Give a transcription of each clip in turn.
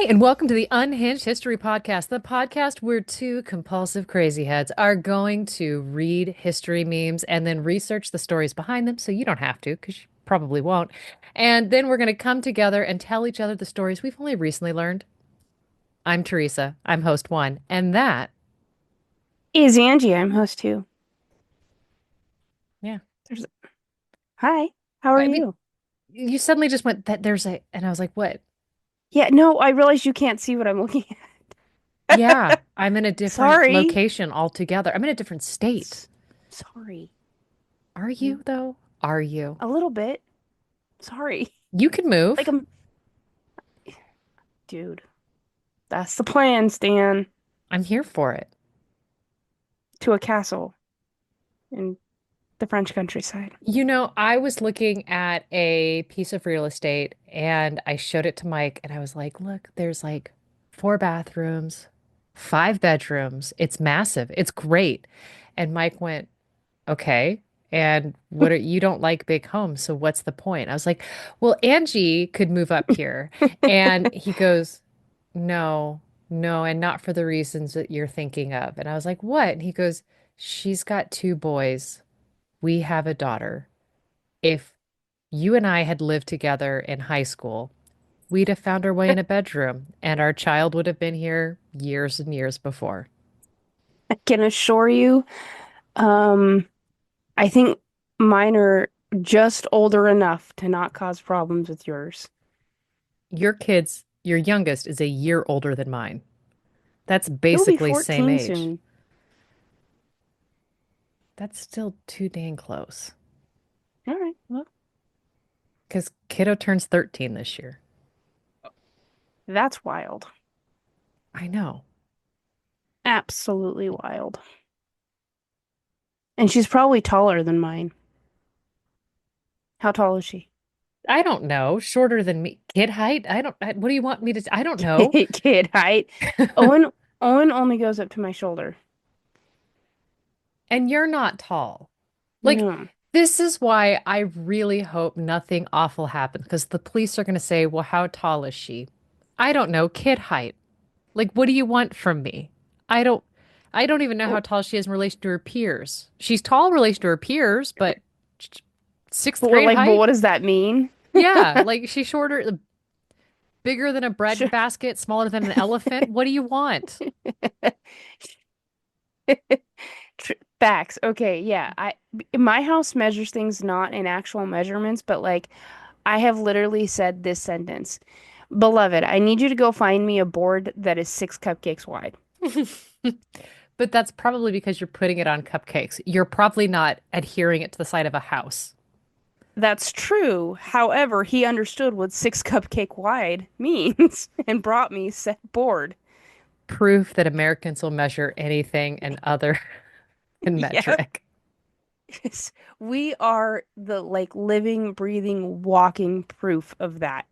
Hi, and welcome to the Unhinged History Podcast, the podcast where two compulsive crazy heads are going to read history memes and then research the stories behind them so you don't have to, because you probably won't. And then we're going to come together and tell each other the stories we've only recently learned. I'm Teresa, I'm host one, and that, Is Angie. I'm host two. yeah. There's Hi, how are I mean, you? you suddenly just went that there's a, and I was like, what? Yeah, no, I realize you can't see what I'm looking at. Yeah, I'm in a different Sorry. location altogether. I'm in a different state. S- Sorry. Are Mm, you, though? Are you? A little bit. Sorry. You can Like move. I'm Dude, that's the plan, Stan. I'm here for it. To a castle in the French countryside. I was looking at a piece of real estate and I showed it to Mike and I was like, look, there's like four bathrooms, five bedrooms. It's massive. It's great. And Mike went, okay. And you don't like big homes, so what's the point? I was like, well, Angie could move up here. And he goes, no, no, and not for the reasons that you're thinking of. And I was like, what? And he goes, she's got two boys. We have a daughter. If you and I had lived together in high school, we'd have found our way in a bedroom, and our child would have been here years and years before. I can assure you, um, I think mine are just older enough to not cause problems with yours. Your youngest is a year older than mine. That's He'll be basically same 14 age. soon. That's still too dang close. All right, well, Because kiddo turns 13 this year. that's wild. I know. Absolutely wild. And she's probably taller than mine. How tall is she? I don't know. Shorter than me. Kid height? What do you want me to, I don't know. Kid height. Owen Owen only goes up to my shoulder. And you're not tall. Like, No. this is why I really hope nothing awful happens because the police are going to say, well, how tall is she? I don't know, kid height. Like, what do you want from me? I don't, I don't even know how Oh, tall she is in relation to her peers. She's tall in relation to her peers, but sixth but what grade like but height? what does that mean? Yeah, like she's shorter, bigger than a bread Sh- basket, smaller than an elephant. What do you want? Facts. Okay, yeah. My house measures things not in actual measurements, but like I have literally said this sentence. Beloved, I need you to go find me a board that is 6 cupcakes wide. But that's probably because you're putting it on cupcakes. You're probably not adhering it to the side of a house. That's true. However, he understood what 6 cupcake wide means and brought me said board. Proof that Americans will measure anything and other than Yep. metric. We are the like living, breathing, walking proof of that.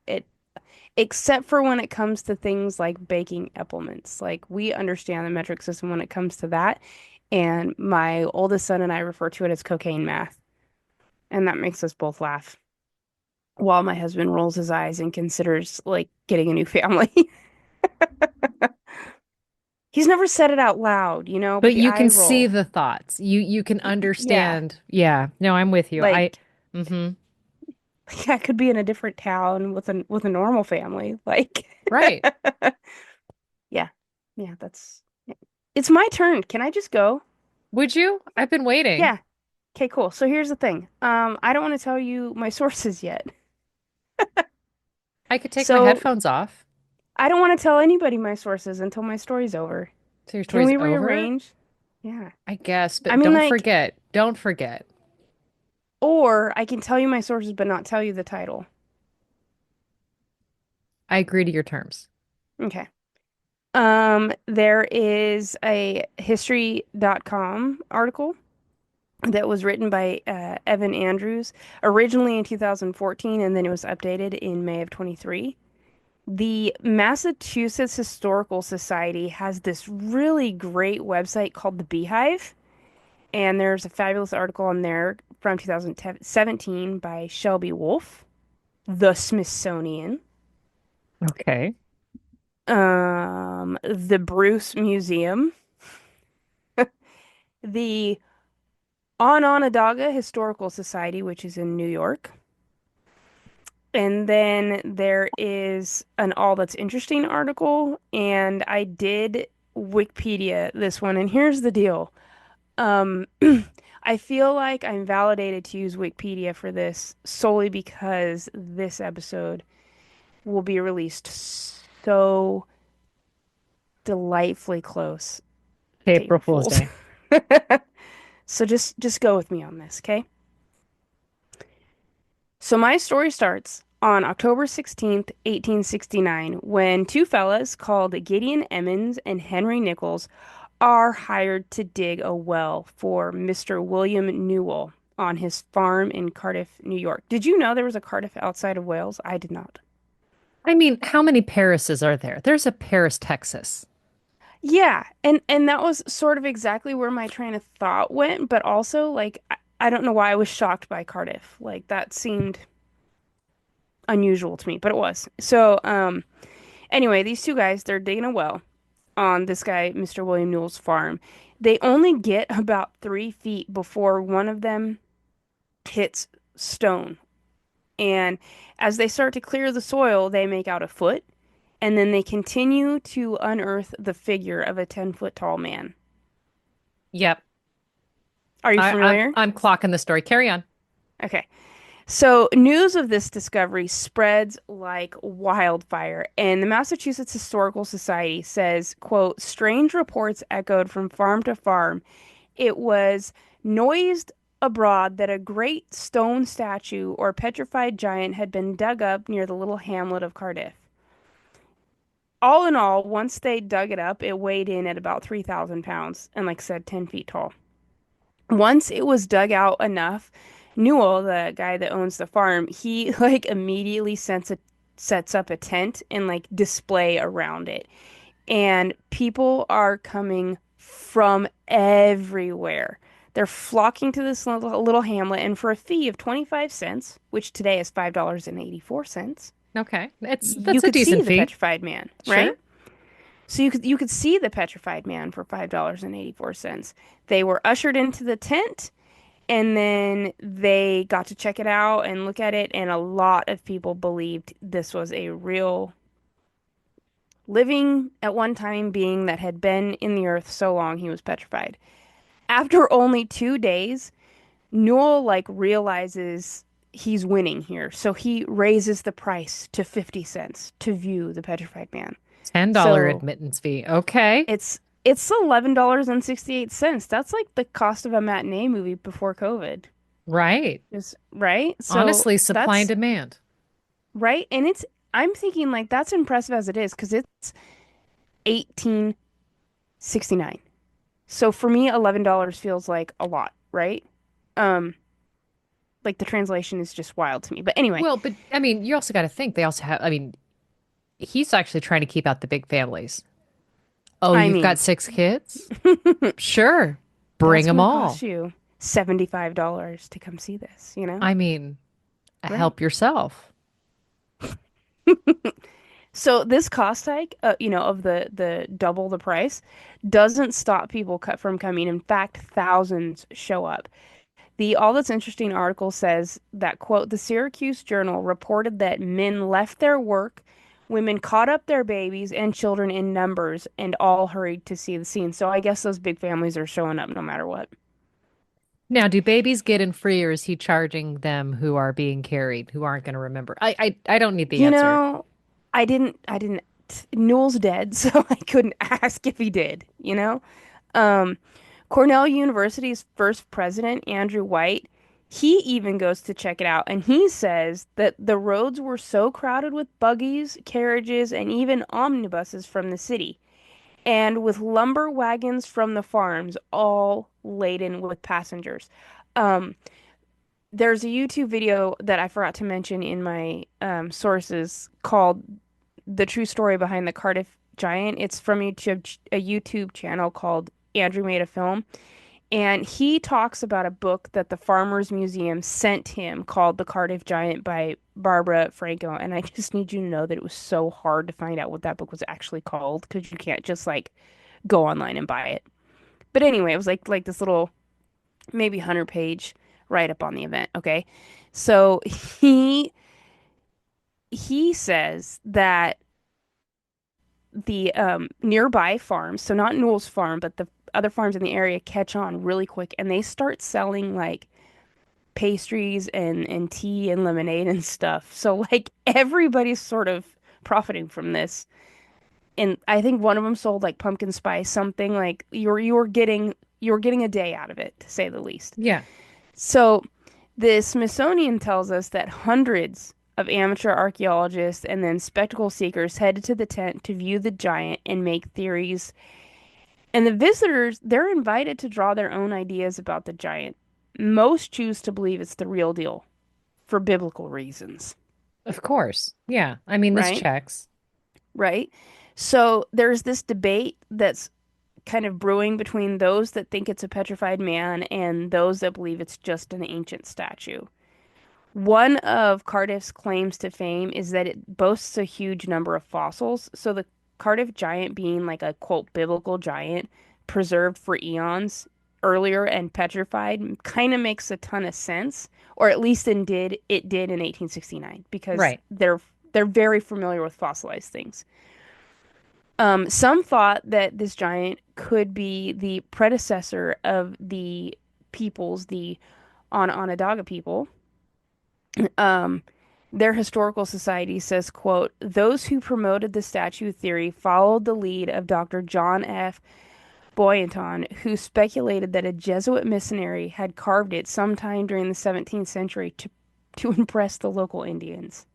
Except for when it comes to things like baking implements. Like we understand the metric system when it comes to that. And my oldest son and I refer to it as cocaine math. And that makes us both laugh while my husband rolls his eyes and considers like getting a new family. He's never said it out loud, but But the you eye can see roll. the thoughts. You can Yeah. understand. Yeah. No, I'm with you. Like Mm-hmm. I could be in a different town with a normal family. Like Right. yeah. Yeah, that's it's my turn. Can I just go? Would you? I've been waiting. Yeah. Okay, cool. So here's the thing. I don't want to tell you my sources yet. I could take my So headphones off. I don't want to tell anybody my sources until my story's over. So your Can story's we over? rearrange? Yeah. I guess, I but mean, don't like, forget. Don't forget. or I can tell you my sources but not tell you the title. I agree to your terms. Okay. There is a history.com article that was written by Evan Andrews originally in 2014 and then it was updated in May of 23. The Massachusetts Historical Society has this really great website called the Beehive, and there's a fabulous article on there from 2017 by Shelby Wolf, The Smithsonian. Okay. The Bruce Museum, the Onondaga Historical Society, which is in New York. And then there is an All That's Interesting article, and I did Wikipedia this one. And here's the deal. Um, I feel like I'm validated to use Wikipedia for this solely because this episode will be released so delightfully close to April April Fool's Fool's. Day. So just go with me on this, okay? So my story starts on October 16th, 1869, when two fellas called Gideon Emmons and Henry Nichols are hired to dig a well for Mr. William Newell on his farm in Cardiff, New York. Did you know there was a Cardiff outside of Wales? I did not. I mean, how many Parises are there? There's a Paris, Texas. Yeah, and that was sort of exactly where my train of thought went, but also like I don't know why I was shocked by Cardiff. Like that seemed unusual to me, but it was. So, anyway, these two guys, they're digging a well on this guy, Mr. William Newell's farm. They only get about 3 feet before one of them hits stone. And as they start to clear the soil, they make out a foot, and then they continue to unearth the figure of a 10-foot tall man. Yep. Are you I'm familiar? I'm clocking the story. Carry on. Okay. So, news of this discovery spreads like wildfire, and the Massachusetts Historical Society says, quote, strange reports echoed from farm to farm. It was noised abroad that a great stone statue or petrified giant had been dug up near the little hamlet of Cardiff. All in all, once they dug it up, it weighed in at about 3,000 pounds and, like I said, 10 feet tall. Once it was dug out enough, Newell, the guy that owns the farm, he like immediately sets up a tent and like display around it. And people are coming from everywhere. They're flocking to this little hamlet, and for a fee of 25 cents, which today is $5.84, Okay. you That's a could see decent the fee. petrified man, right? Sure. So you could see the petrified man for $5.84. They were ushered into the tent, and then they got to check it out and look at it, and a lot of people believed this was a real living at one time being that had been in the earth so long he was petrified. After only 2 days, Newell like realizes he's winning here. So he raises the price to 50 cents to view the petrified man. $10 So admittance fee. Okay. it's $11.68. That's like the cost of a matinee movie before COVID. Right. Is right? So Honestly, supply and that's demand. right. And I'm thinking like that's impressive as it is because it's 1869. So for me, $11 feels like a lot, right? Um, like the translation is just wild to me. But anyway, Well, but I mean, you also got to think they also have, I mean, he's actually trying to keep out the big families. Oh, I you've got mean, 6 kids? Sure. Bring that's them gonna cost all. you $75 to come see this, you know? I mean, Right. help yourself. So this cost hike, of the double the price, doesn't stop people from coming. In fact, thousands show up. The All That's Interesting article says that, quote, the Syracuse Journal reported that men left their work, women caught up their babies and children in numbers, and all hurried to see the scene. So I guess those big families are showing up no matter what. Now, do babies get in free or is he charging them who are being carried, who aren't going to remember? I don't need the You answer. know, I didn't, Newell's dead, so I couldn't ask if he did, you know? Um, Cornell University's first president, Andrew White, he even goes to check it out, and he says that the roads were so crowded with buggies, carriages, and even omnibuses from the city, and with lumber wagons from the farms, all laden with passengers. Um, there's a YouTube video that I forgot to mention in my sources called "The True Story Behind the Cardiff Giant." It's from a YouTube channel called Andrew Made a Film, And he talks about a book that the Farmers Museum sent him called The Cardiff Giant by Barbara Franco. And I just need you to know that it was so hard to find out what that book was actually called because you can't just like go online and buy it. But anyway, it was like this little maybe 100-page write up on the event. Okay. So he says that the nearby farms, so not Newell's farm, but the other farms in the area catch on really quick and they start selling like pastries and tea and lemonade and stuff. So like everybody's sort of profiting from this. And I think one of them sold like pumpkin spice, something like you were getting a day out of it, to say the least. Yeah. So the Smithsonian tells us that hundreds of amateur archaeologists and then spectacle seekers headed to the tent to view the giant and make theories. And the visitors, they're invited to draw their own ideas about the giant. Most choose to believe it's the real deal for biblical reasons, Of course. Yeah. I mean, this right? checks. Right? So there's this debate that's kind of brewing between those that think it's a petrified man and those that believe it's just an ancient statue. One of Cardiff's claims to fame is that it boasts a huge number of fossils. So the Cardiff Giant being like a quote biblical giant preserved for eons earlier and petrified kind of makes a ton of sense, or at least it did in 1869 because Right. they're very familiar with fossilized things. Some thought that this giant could be the predecessor of the peoples, the Onondaga people. Um, their historical society says, quote, those who promoted the statue theory followed the lead of Dr. John F. Boynton, who speculated that a Jesuit missionary had carved it sometime during the 17th century to impress the local Indians.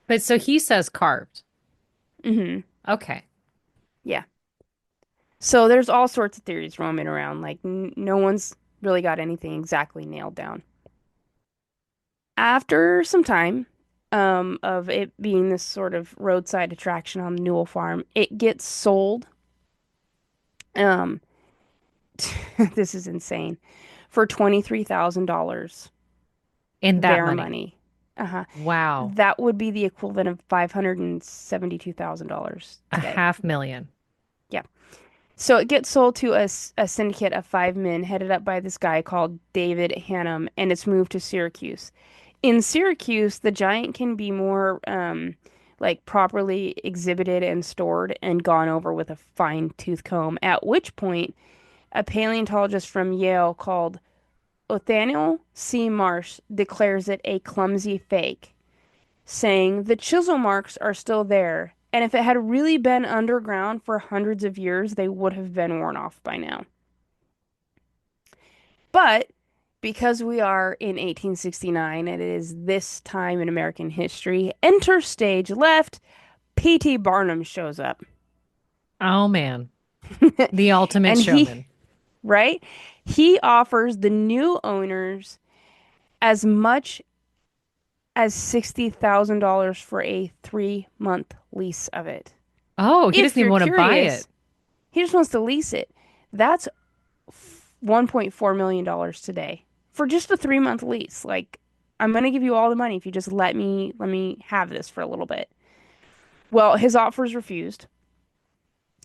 But so he says carved. Hmm. Okay. Yeah. So there's all sorts of theories roaming around. Like no one's really got anything exactly nailed down. After some time of it being this sort of roadside attraction on the Newell farm, it gets sold. Um, this is insane for $23,000 In that their money. money. Uh-huh. Wow. That would be the equivalent of $572,000 A today. 500,000. Yeah. So it gets sold to a syndicate of five men headed up by this guy called David Hannum, and it's moved to Syracuse. In Syracuse, the giant can be more like properly exhibited and stored and gone over with a fine tooth comb, at which point a paleontologist from Yale called Othniel C. Marsh declares it a clumsy fake, saying the chisel marks are still there, and if it had really been underground for hundreds of years, they would have been worn off by now. But because we are in 1869 and it is this time in American history, enter stage left, P.T. Barnum shows up. Oh man. The ultimate And showman. right? He offers the new owners as much as $60,000 for a 3-month lease of it. Oh, he doesn't If even you're want to buy it. curious, he just wants to lease it. That's $1.4 million today for just a 3-month lease. Like, I'm gonna give you all the money if you just let me have this for a little bit. Well, his offers refused,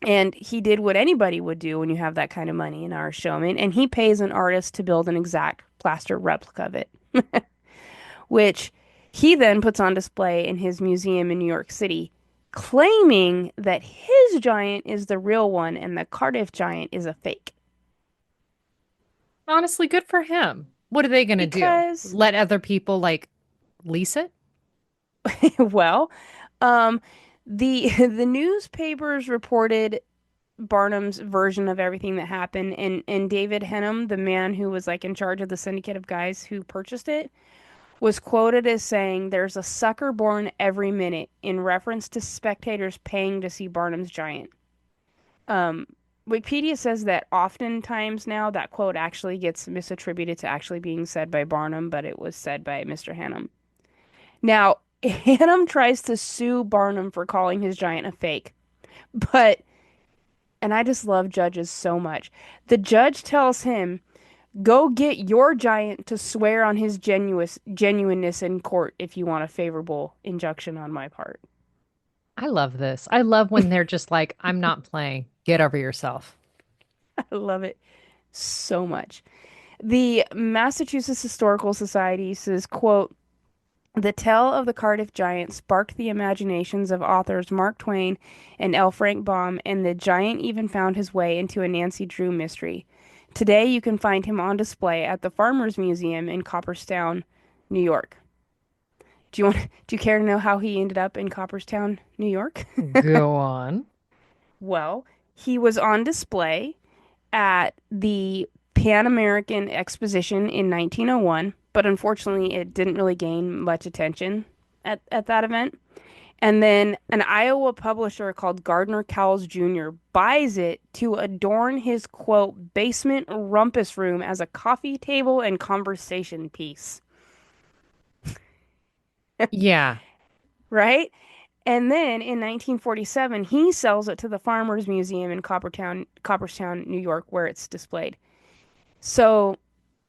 and he did what anybody would do when you have that kind of money in our showman, and he pays an artist to build an exact plaster replica of it, which he then puts on display in his museum in New York City, claiming that his giant is the real one and the Cardiff Giant is a fake. Honestly, good for him. What are they going to do? Because, Let other people like lease it? well, um, the newspapers reported Barnum's version of everything that happened, and David Hennum, the man who was like in charge of the syndicate of guys who purchased it, was quoted as saying, "There's a sucker born every minute," in reference to spectators paying to see Barnum's giant. Um, Wikipedia says that oftentimes now that quote actually gets misattributed to actually being said by Barnum, but it was said by Mr. Hannum. Now, Hannum tries to sue Barnum for calling his giant a fake, but, and I just love judges so much. The judge tells him Go get your giant to swear on his genuineness in court if you want a favorable injunction on my part. I love this. I love when they're just like, I'm not playing. Get over yourself. I love it so much. The Massachusetts Historical Society says, quote, "The tale of the Cardiff Giant sparked the imaginations of authors Mark Twain and L. Frank Baum, and the giant even found his way into a Nancy Drew mystery. Today you can find him on display at the Farmers Museum in Copperstown, New York." Do you care to know how he ended up in Copperstown, New York? Go on. Well, he was on display at the Pan American Exposition in 1901, but unfortunately it didn't really gain much attention at that event. And then an Iowa publisher called Gardner Cowles Jr. buys it to adorn his quote basement rumpus room as a coffee table and conversation piece, Yeah. right? And then in 1947, he sells it to the Farmers Museum in Copperstown, New York, where it's displayed. So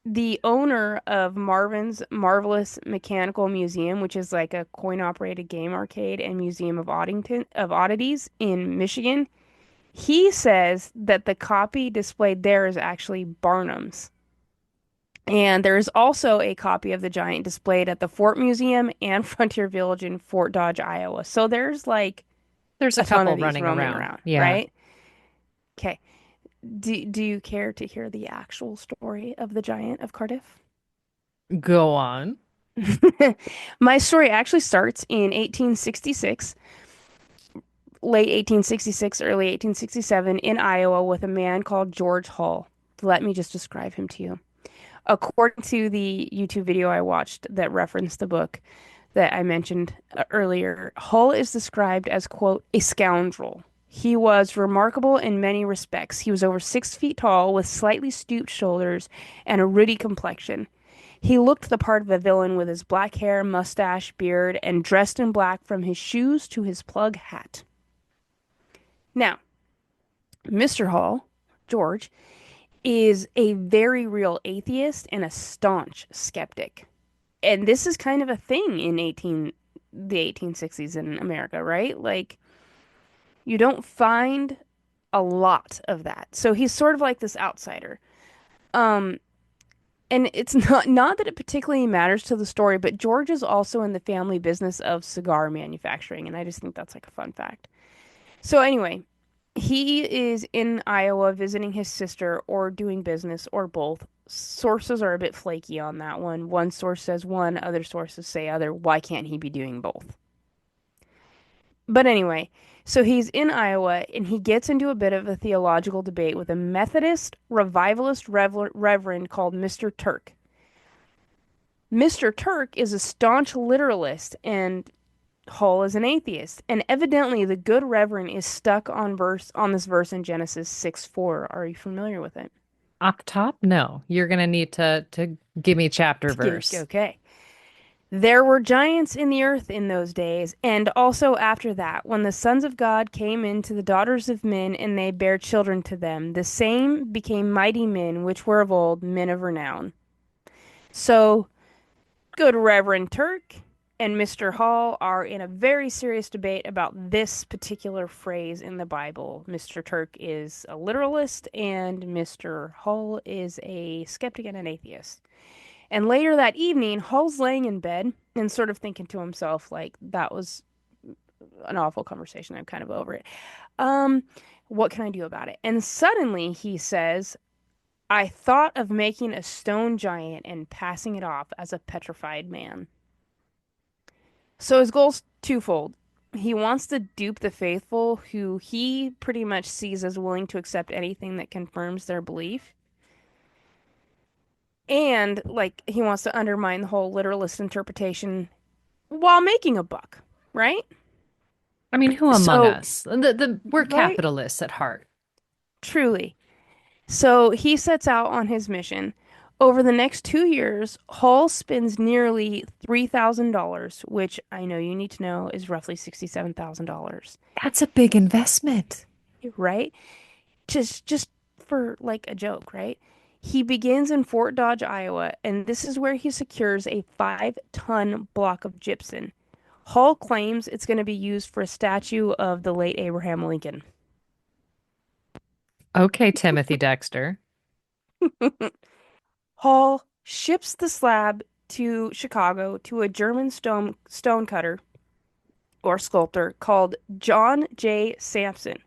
the owner of Marvin's Marvelous Mechanical Museum, which is like a coin-operated game arcade and museum of oddities in Michigan, he says that the copy displayed there is actually Barnum's. And there is also a copy of the giant displayed at the Fort Museum and Frontier Village in Fort Dodge, Iowa. So there's like There's a a ton of couple these running roaming around. around, Yeah. right? Okay. Do you care to hear the actual story of the giant of Cardiff? Go on. My story actually starts in 1866, late 1866, early 1867, in Iowa with a man called George Hull. Let me just describe him to you. According to the YouTube video I watched that referenced the book that I mentioned earlier, Hull is described as, quote, a scoundrel. He was remarkable in many respects. He was over 6 feet tall with slightly stooped shoulders and a ruddy complexion. He looked the part of a villain with his black hair, mustache, beard, and dressed in black from his shoes to his plug hat. Now, Mr. Hall, George, is a very real atheist and a staunch skeptic. And this is kind of a thing in the 1860s in America, right? Like you don't find a lot of that. So he's sort of like this outsider. Um and it's not that it particularly matters to the story, but George is also in the family business of cigar manufacturing, and I just think that's like a fun fact. So anyway, he is in Iowa visiting his sister or doing business or both. Sources are a bit flaky on that one. One source says one, other sources say other. Why can't he be doing both? But anyway, so he's in Iowa and he gets into a bit of a theological debate with a Methodist revivalist reverend called Mr. Turk. Mr. Turk is a staunch literalist and Hull is an atheist. And evidently the good reverend is stuck on this verse in Genesis 6:4. Are you familiar with it? Off top? No. You're gonna need to give me chapter verse. Okay. There were giants in the earth in those days, and also after that, when the sons of God came in to the daughters of men, and they bare children to them, the same became mighty men, which were of old, men of renown. So, good Reverend Turk and Mr. Hall are in a very serious debate about this particular phrase in the Bible. Mr. Turk is a literalist, and Mr. Hall is a skeptic and an atheist. And later that evening, Hull's laying in bed and sort of thinking to himself, like, that was an awful conversation. I'm kind of over it. Um, what can I do about it? And suddenly he says, I thought of making a stone giant and passing it off as a petrified man. So his goal's twofold. He wants to dupe the faithful who he pretty much sees as willing to accept anything that confirms their belief. And like he wants to undermine the whole literalist interpretation while making a buck, right? I mean, who among So, us? We're right, capitalists at heart. truly. So he sets out on his mission. Over the next 2 years, Hall spends nearly $3,000, which I know you need to know is roughly $67,000, That's a big investment. right? Just for like a joke, right? He begins in Fort Dodge, Iowa, and this is where he secures a 5-ton block of gypsum. Hall claims it's going to be used for a statue of the late Abraham Lincoln. Okay, Timothy Dexter. Hall ships the slab to Chicago to a German stonecutter or sculptor called John J. Sampson,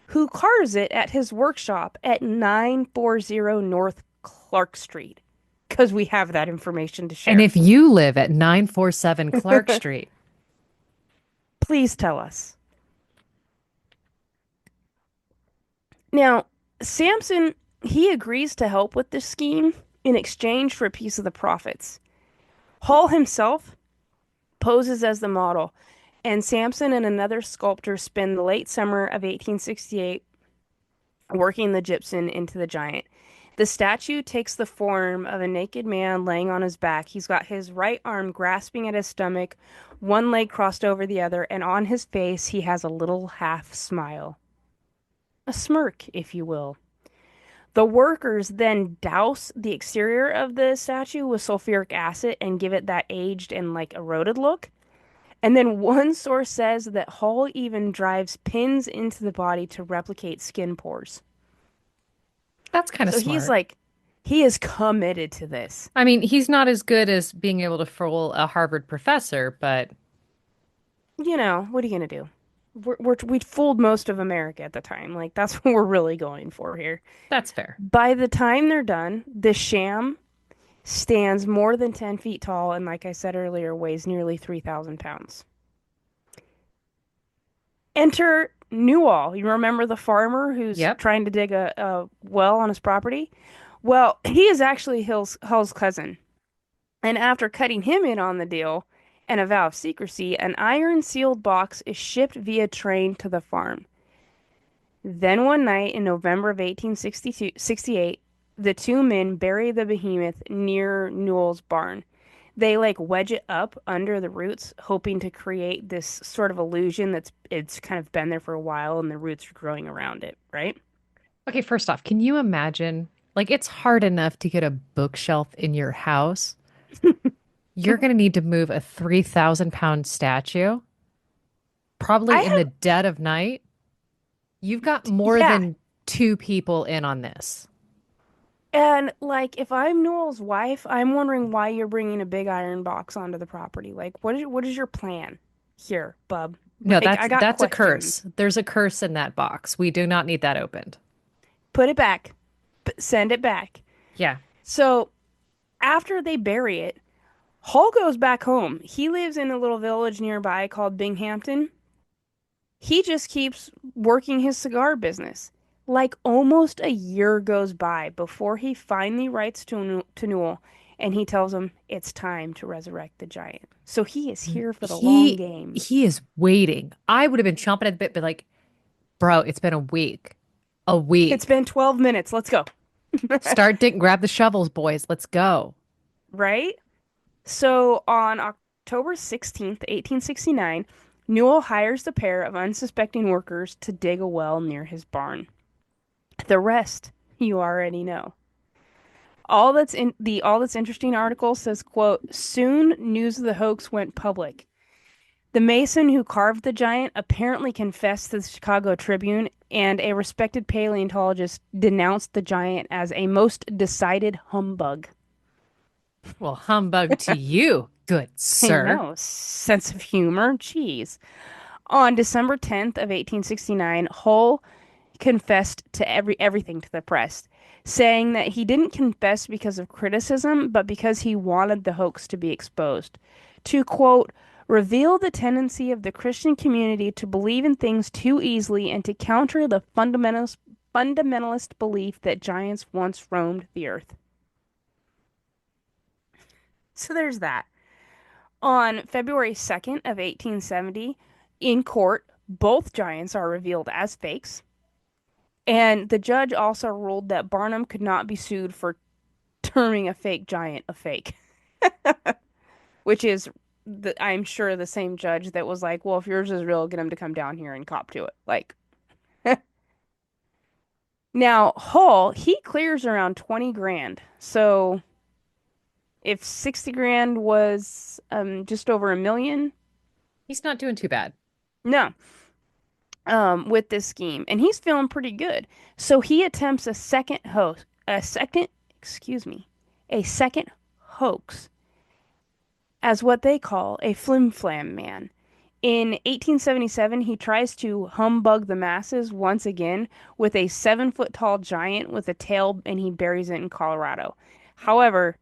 who carves it at his workshop at 940 North Clark Street. Because we have that information to And share. if you live at 947 Clark Street, Please tell us. Now, Sampson, he agrees to help with this scheme in exchange for a piece of the profits. Hall himself poses as the model, and Sampson and another sculptor spend the late summer of 1868 working the gypsum into the giant. The statue takes the form of a naked man laying on his back. He's got his right arm grasping at his stomach, one leg crossed over the other, and on his face he has a little half smile. A smirk, if you will. The workers then douse the exterior of the statue with sulfuric acid and give it that aged and like eroded look. And then one source says that Hall even drives pins into the body to replicate skin pores. that's kind of So he's smart. like, he is committed to this. I mean, he's not as good as being able to fool a Harvard professor, but You know, what are you gonna do? We'd fooled most of America at the time. Like, that's what we're really going for here. that's fair. By the time they're done, the sham stands more than 10 feet tall and, like I said earlier, weighs nearly 3,000 pounds. Enter Newell. You remember the farmer who's Yep. trying to dig a well on his property? Well, he is actually Hull's cousin. And after cutting him in on the deal and a vow of secrecy, an iron sealed box is shipped via train to the farm. Then one night in November of 1868, the two men bury the behemoth near Newell's barn. They like wedge it up under the roots, hoping to create this sort of illusion that's it's kind of been there for a while and the roots are growing around it, right? Okay, first off, can you imagine? Like, it's hard enough to get a bookshelf in your house. You're going to need to move a 3,000 pound statue, I probably in the have, dead of night. You've got more yeah. than two people in on this. And like if I'm Newell's wife, I'm wondering why you're bringing a big iron box onto the property. Like what is your plan here, bub? No, Like I got that's a questions. curse. There's a curse in that box. We do not need that opened. Put it back. Send it back. Yeah. So after they bury it, Hall goes back home. He lives in a little village nearby called Binghamton. He just keeps working his cigar business. Like almost a year goes by before he finally writes to Newell and he tells him it's time to resurrect the giant. So he is here for the long He game. he is waiting. I would have been chomping at the bit, but like, bro, it's been a week. A It's week. been 12 minutes. Let's go. Start digging, grab the shovels, boys. Let's go. Right? So on October 16th, 1869, Newell hires the pair of unsuspecting workers to dig a well near his barn. The rest you already know. All that's interesting article says, quote, soon news of the hoax went public. The mason who carved the giant apparently confessed to the Chicago Tribune, and a respected paleontologist denounced the giant as a most decided humbug. Well, humbug to you, good I sir. know, sense of humor, jeez. On December 10th of 1869, Hull confessed to everything to the press, saying that he didn't confess because of criticism, but because he wanted the hoax to be exposed. To quote, reveal the tendency of the Christian community to believe in things too easily and to counter the fundamentalist belief that giants once roamed the earth. So there's that. On February 2nd of 1870, in court, both giants are revealed as fakes. And the judge also ruled that Barnum could not be sued for terming a fake giant a fake, which is, I'm sure, the same judge that was like, well, if yours is real, get him to come down here and cop to it. Like, Now, Hall, he clears around 20 grand. So if 60 grand was just over a million, He's not doing too bad. no, with this scheme. And he's feeling pretty good. So he attempts excuse me, a second hoax as what they call a flim flam man. In 1877, he tries to humbug the masses once again with a 7 foot tall giant with a tail, and he buries it in Colorado. However,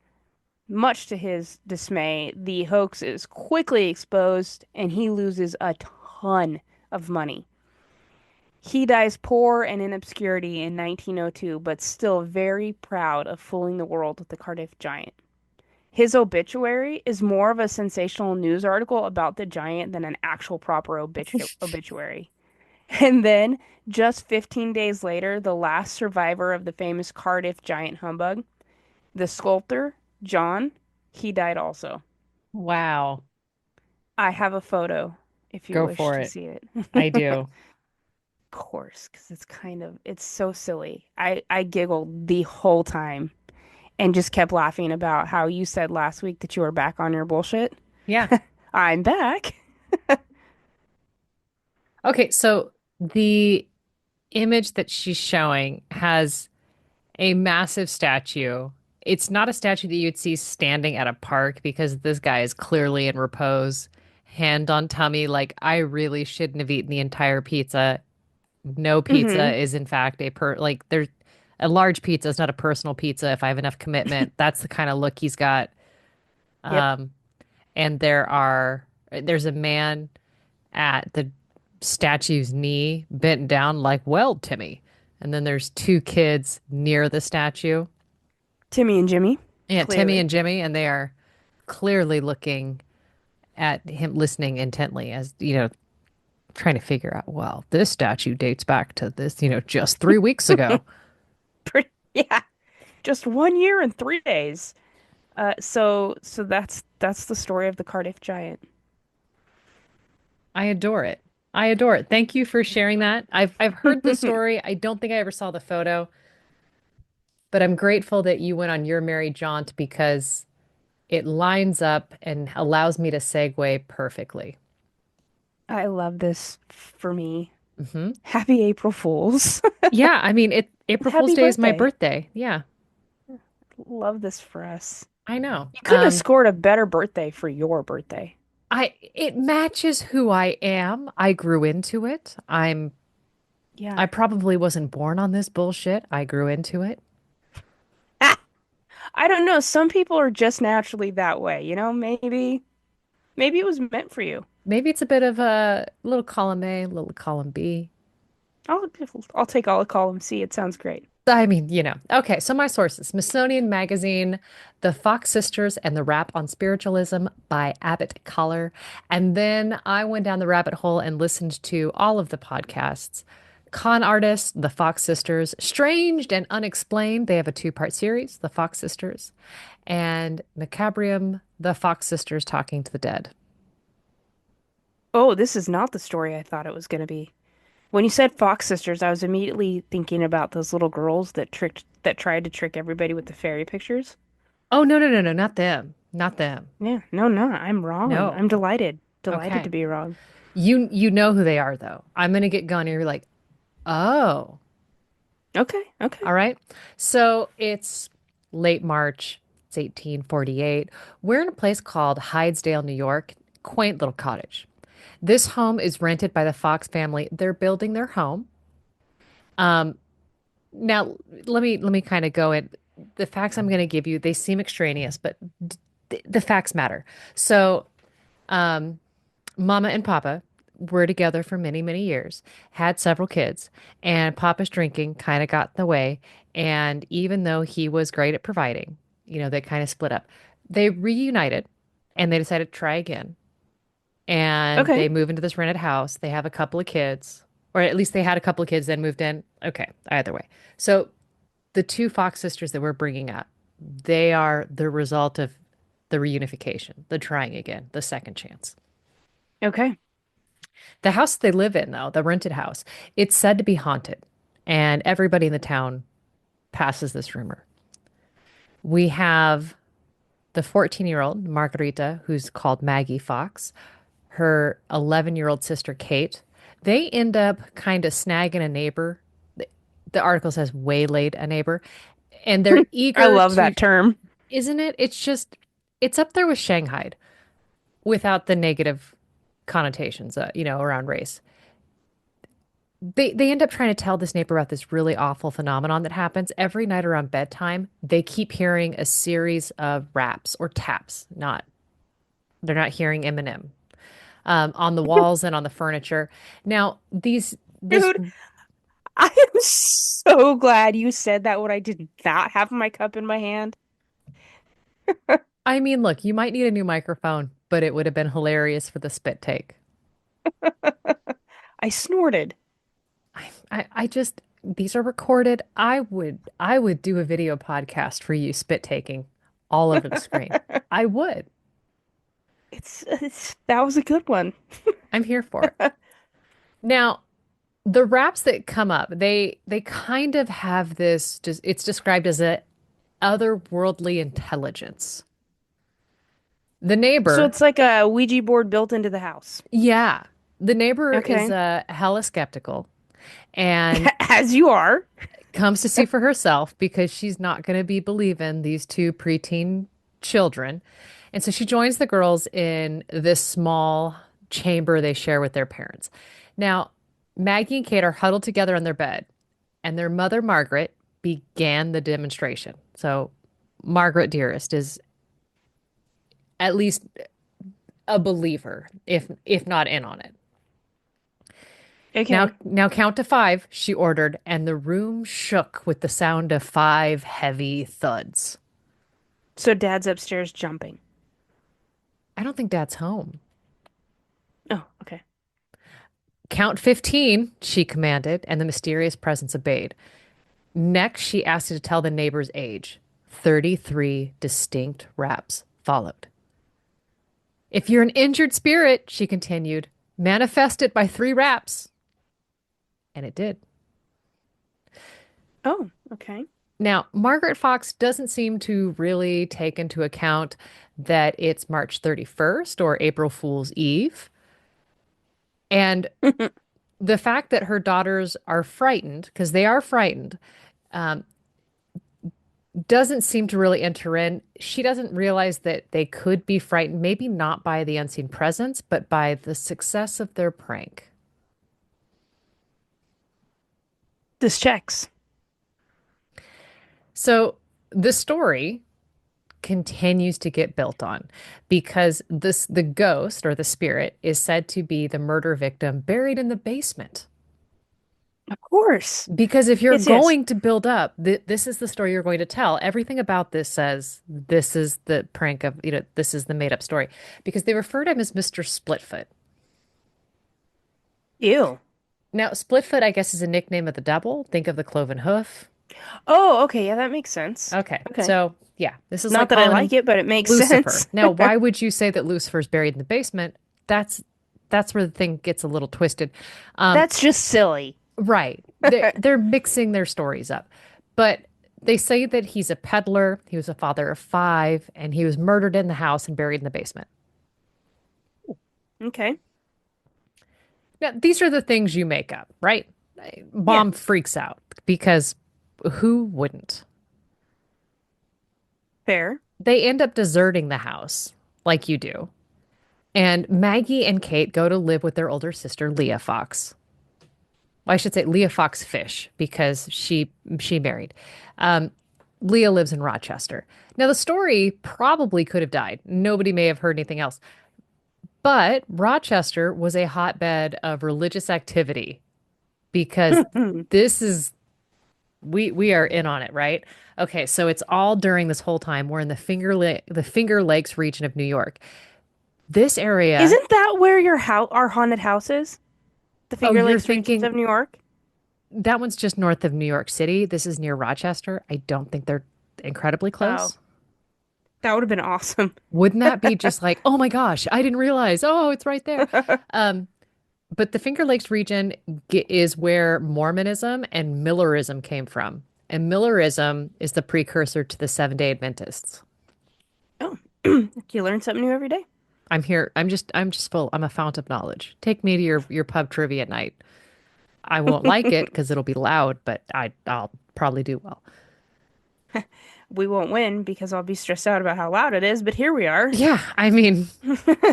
much to his dismay, the hoax is quickly exposed and he loses a ton of money. He dies poor and in obscurity in 1902, but still very proud of fooling the world with the Cardiff Giant. His obituary is more of a sensational news article about the giant than an actual proper obituary. And then, just 15 days later, the last survivor of the famous Cardiff Giant humbug, the sculptor, John, he died also. Wow. I have a photo if you Go wish for to it. see it. I do. Of course, because it's so silly. I giggled the whole time and just kept laughing about how you said last week that you were back on your bullshit. Yeah. I'm back. Okay, so the image that she's showing has a massive statue. It's not a statue that you'd see standing at a park because this guy is clearly in repose, hand on tummy, like I really shouldn't have eaten the entire pizza. No Hmm. pizza is in fact like there's a large pizza is not a personal pizza if I have enough commitment. That's the kind of look he's got. Yep. Um, and there's a man at the statue's knee, bent down, like, well, Timmy. And then there's two kids near the statue. Timmy and Jimmy, Yeah, Timmy clearly. and Jimmy, and they are clearly looking at him, listening intently as, trying to figure out, well, this statue dates back to this, just 3 weeks ago. Pretty, yeah. Just 1 year and 3 days. So that's the story of the Cardiff Giant. I adore it. I adore it. Thank you for sharing that. I've heard the story. I don't think I ever saw the photo, but I'm grateful that you went on your merry jaunt because it lines up and allows me to segue perfectly. I love this for me. Hmm. Happy April Fools. Yeah, I mean, April Fool's Happy Day is my birthday. birthday. Yeah, Love this for us. I know. You couldn't have scored a better birthday for your birthday. It matches who I am. I grew into it. Yeah. I probably wasn't born on this bullshit. I grew into it. I don't know. Some people are just naturally that way, maybe it was meant for you. Maybe it's a bit of a little column A, little column B. I'll I'll take all of column C. It sounds great. I mean, Okay, so my sources, Smithsonian Magazine, The Fox Sisters and the Rap on Spiritualism by Abbott Collar. And then I went down the rabbit hole and listened to all of the podcasts. Con Artists, The Fox Sisters, Stranged and Unexplained. They have a two-part series, The Fox Sisters, and Macabrium, The Fox Sisters Talking to the Dead. Oh, this is not the story I thought it was going to be. When you said Fox Sisters, I was immediately thinking about those little girls that tried to trick everybody with the fairy pictures. Oh, no, no, no, no, not them. Not them. Yeah, no, no, I'm wrong. No. I'm delighted to Okay. be wrong. You know who they are though. I'm gonna get going and you're like, oh. Okay, okay, All right. So it's late March. It's 1848. We're in a place called Hydesdale, New York. Quaint little cottage. This home is rented by the Fox family. They're building their home. Um, now let me kind of go in. The facts I'm going to give you, they seem extraneous, but the facts matter. So, um, Mama and Papa were together for many, many years, had several kids, and Papa's drinking kind of got in the way. And even though he was great at providing, they kind of split up. They reunited and they decided to try again. And okay, they move into this rented house. They have a couple of kids, or at least they had a couple of kids, then moved in. Okay, either way. So the two Fox sisters that we're bringing up, they are the result of the reunification, the trying again, the second chance. okay. The house they live in, though, the rented house, it's said to be haunted. and everybody in the town passes this rumor. We have the 14-year-old Margarita, who's called Maggie Fox, her 11-year-old sister Kate. They end up kind of snagging a neighbor. The article says waylaid a neighbor, and they're I eager love to, that term. isn't it? It's just, it's up there with Shanghai without the negative connotations, around race. They end up trying to tell this neighbor about this really awful phenomenon that happens every night around bedtime. They keep hearing a series of raps or taps. Not they're not hearing Eminem on the walls and on the furniture. Now these this Dude, I am so glad you said that when I did not have my cup in my hand. I mean, look, you might need a new microphone, but it would have been hilarious for the spit take. I snorted. I just these are recorded. I would do a video podcast for you spit taking all over the screen. I would. It's that was a good one. I'm here for it. Now, the raps that come up, they kind of have this just it's described as a otherworldly intelligence. The So neighbor, it's like a Ouija board built into the house. yeah, the neighbor is Okay. hella skeptical and As you are. comes to see for herself because she's not going to be believing these two preteen children. And so she joins the girls in this small chamber they share with their parents. Now, Maggie and Kate are huddled together on their bed, and their mother, Margaret, began the demonstration. So, Margaret Dearest is at least a believer, if not in on it. Now, Okay. now count to five, she ordered, and the room shook with the sound of five heavy thuds. So dad's upstairs jumping. I don't think Dad's home. Oh, okay. Count 15, she commanded, and the mysterious presence obeyed. Next, she asked you to tell the neighbor's age. 33 distinct raps followed. If you're an injured spirit, she continued, manifest it by 3 raps. And it did. Oh, okay. Now, Margaret Fox doesn't seem to really take into account that it's March 31st or April Fool's Eve. And the fact that her daughters are frightened, because they are frightened, um, doesn't seem to really enter in. She doesn't realize that they could be frightened, maybe not by the unseen presence, but by the success of their prank. This checks. So the story continues to get built on because the ghost or the spirit is said to be the murder victim buried in the basement. Of course. Because if you're Yes, yes. going to build up, this is the story you're going to tell. Everything about this says this is the prank of, this is the made up story. Because they refer to him as Mr. Splitfoot. Ew. Now, Splitfoot, I guess, is a nickname of the devil. Think of the cloven hoof. Oh, okay. Yeah, that makes sense. Okay, Okay. so yeah, this is Not like that I calling him like it, but it makes Lucifer. sense. Now, why would you say that Lucifer's buried in the basement? That's where the thing gets a little twisted. Um, That's just silly. right. They're mixing their stories up. But they say that he's a peddler, he was a father of 5, and he was murdered in the house and buried in the basement. Okay. Now, these are the things you make up, right? Yeah. Mom freaks out because who wouldn't? Fair. They end up deserting the house like you do. And Maggie and Kate go to live with their older sister, Leah Fox. Well, I should say Leah Fox Fish because she married. Um, Leah lives in Rochester. Now, the story probably could have died. Nobody may have heard anything else. But Rochester was a hotbed of religious activity because this is we are in on it, right? Okay, so it's all during this whole time. We're in the Finger Lakes region of New York. This area, Isn't that where your house, our haunted house is? The oh, Finger you're Lakes regions thinking of New York? that one's just north of New York City. This is near Rochester. I don't think they're incredibly Oh, close. that would have been awesome. Wouldn't that be just like, oh my gosh, I didn't realize. Oh, it's right there. Um, But the Finger Lakes region is where Mormonism and Millerism came from. And Millerism is the precursor to the Seventh-day Adventists. Oh, you learn something new every day. I'm here. I'm just full. I'm a fount of knowledge. Take me to your pub trivia at night. I won't like it because it'll be loud, but I'll probably do well. We won't win because I'll be stressed out about how loud it is, but here we are. Yeah, I mean,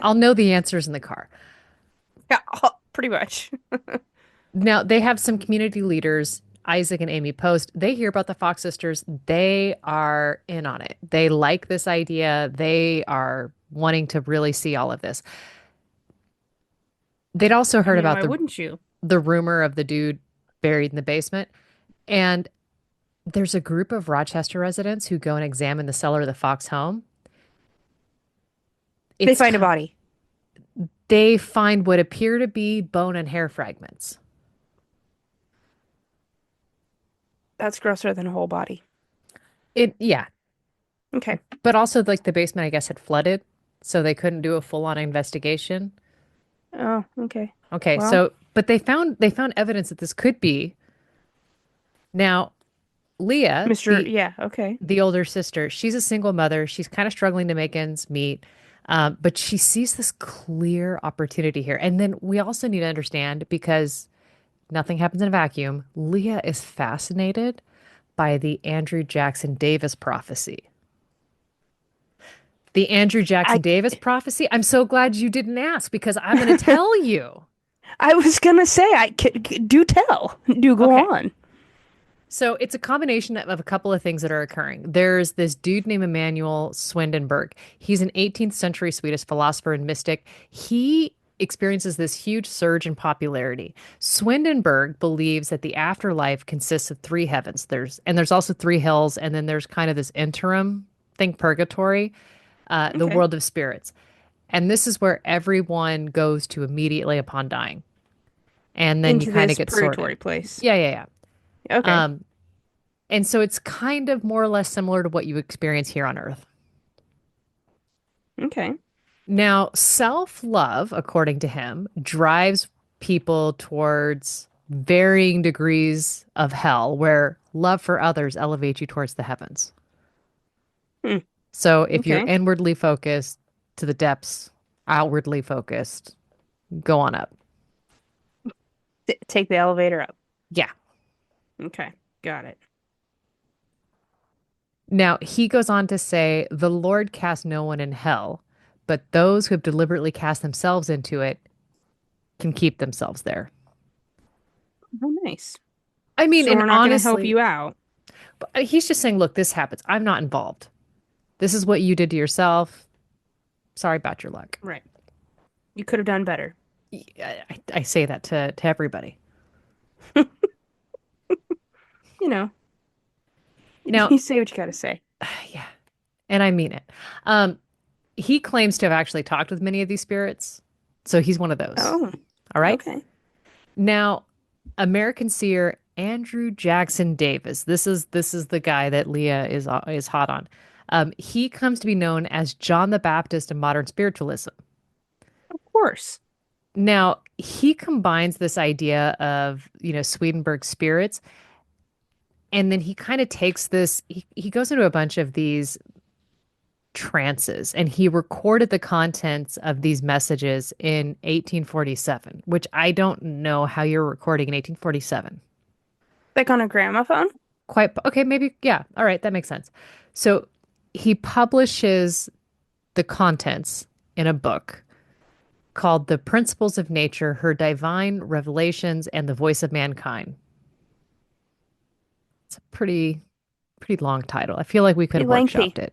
I'll know the answers in the car. Yeah, pretty much. Now, they have some community leaders, Isaac and Amy Post. They hear about the Fox sisters. They are in on it. They like this idea. They are wanting to really see all of this. They'd also I heard mean, about why wouldn't you? the rumor of the dude buried in the basement. And there's a group of Rochester residents who go and examine the cellar of the Fox home. They It's find a body. they find what appear to be bone and hair fragments. That's grosser than a whole body. Yeah, Okay. but also like the basement, I guess, had flooded, so they couldn't do a full-on investigation. Oh, okay. Okay, Well, so but they found evidence that this could be. Now, Leah, Mr. Yeah, okay. the older sister, she's a single mother. She's kind of struggling to make ends meet. But she sees this clear opportunity here. And then we also need to understand because nothing happens in a vacuum. Leah is fascinated by the Andrew Jackson Davis prophecy. The Andrew I Jackson Davis prophecy. I'm so glad you didn't ask because I'm going to tell you. I was gonna say I do tell. Do go Okay. on. So it's a combination of a couple of things that are occurring. There's this dude named Emanuel Swedenborg. He's an 18th century Swedish philosopher and mystic. He experiences this huge surge in popularity. Swedenborg believes that the afterlife consists of three heavens. There's also three hells, and then there's kind of this interim thing, purgatory, the Okay. world of spirits. And this is where everyone goes to immediately upon dying. And then you Into kind of this get sorted. purgatory place. Yeah, yeah, yeah. Okay. Um, and so it's kind of more or less similar to what you experience here on Earth. Okay. Now, self love, according to him, drives people towards varying degrees of hell, where love for others elevates you towards the heavens. Hmm. So if you're Okay. inwardly focused to the depths, outwardly focused, go on up. Take the elevator up. Yeah. Okay. Got it. Now, he goes on to say, the Lord casts no one in hell, but those who have deliberately cast themselves into it can keep themselves there. Oh, nice. I mean, So and we're not gonna help honestly, you out. he's just saying, look, this happens. I'm not involved. This is what you did to yourself. Sorry about your luck. Right. You could have done better. I say that to everybody. You know, Now, you say what you gotta say. yeah, and I mean it. Um, he claims to have actually talked with many of these spirits. So he's one of those. Oh, All right. okay. Now, American seer Andrew Jackson Davis. This is the guy that Leah is hot on. He comes to be known as John the Baptist of modern spiritualism. Of course. Now, he combines this idea of, Swedenborg spirits, and then he kind of takes this, he goes into a bunch of these trances, and he recorded the contents of these messages in 1847, which I don't know how you're recording in 1847. Like on a gramophone? Quite, okay, maybe, yeah, all right, that makes sense. So he publishes the contents in a book called The Principles of Nature, Her Divine Revelations, and the Voice of Mankind. It's a pretty long title. I feel like we could Pretty have lengthy. workshopped it.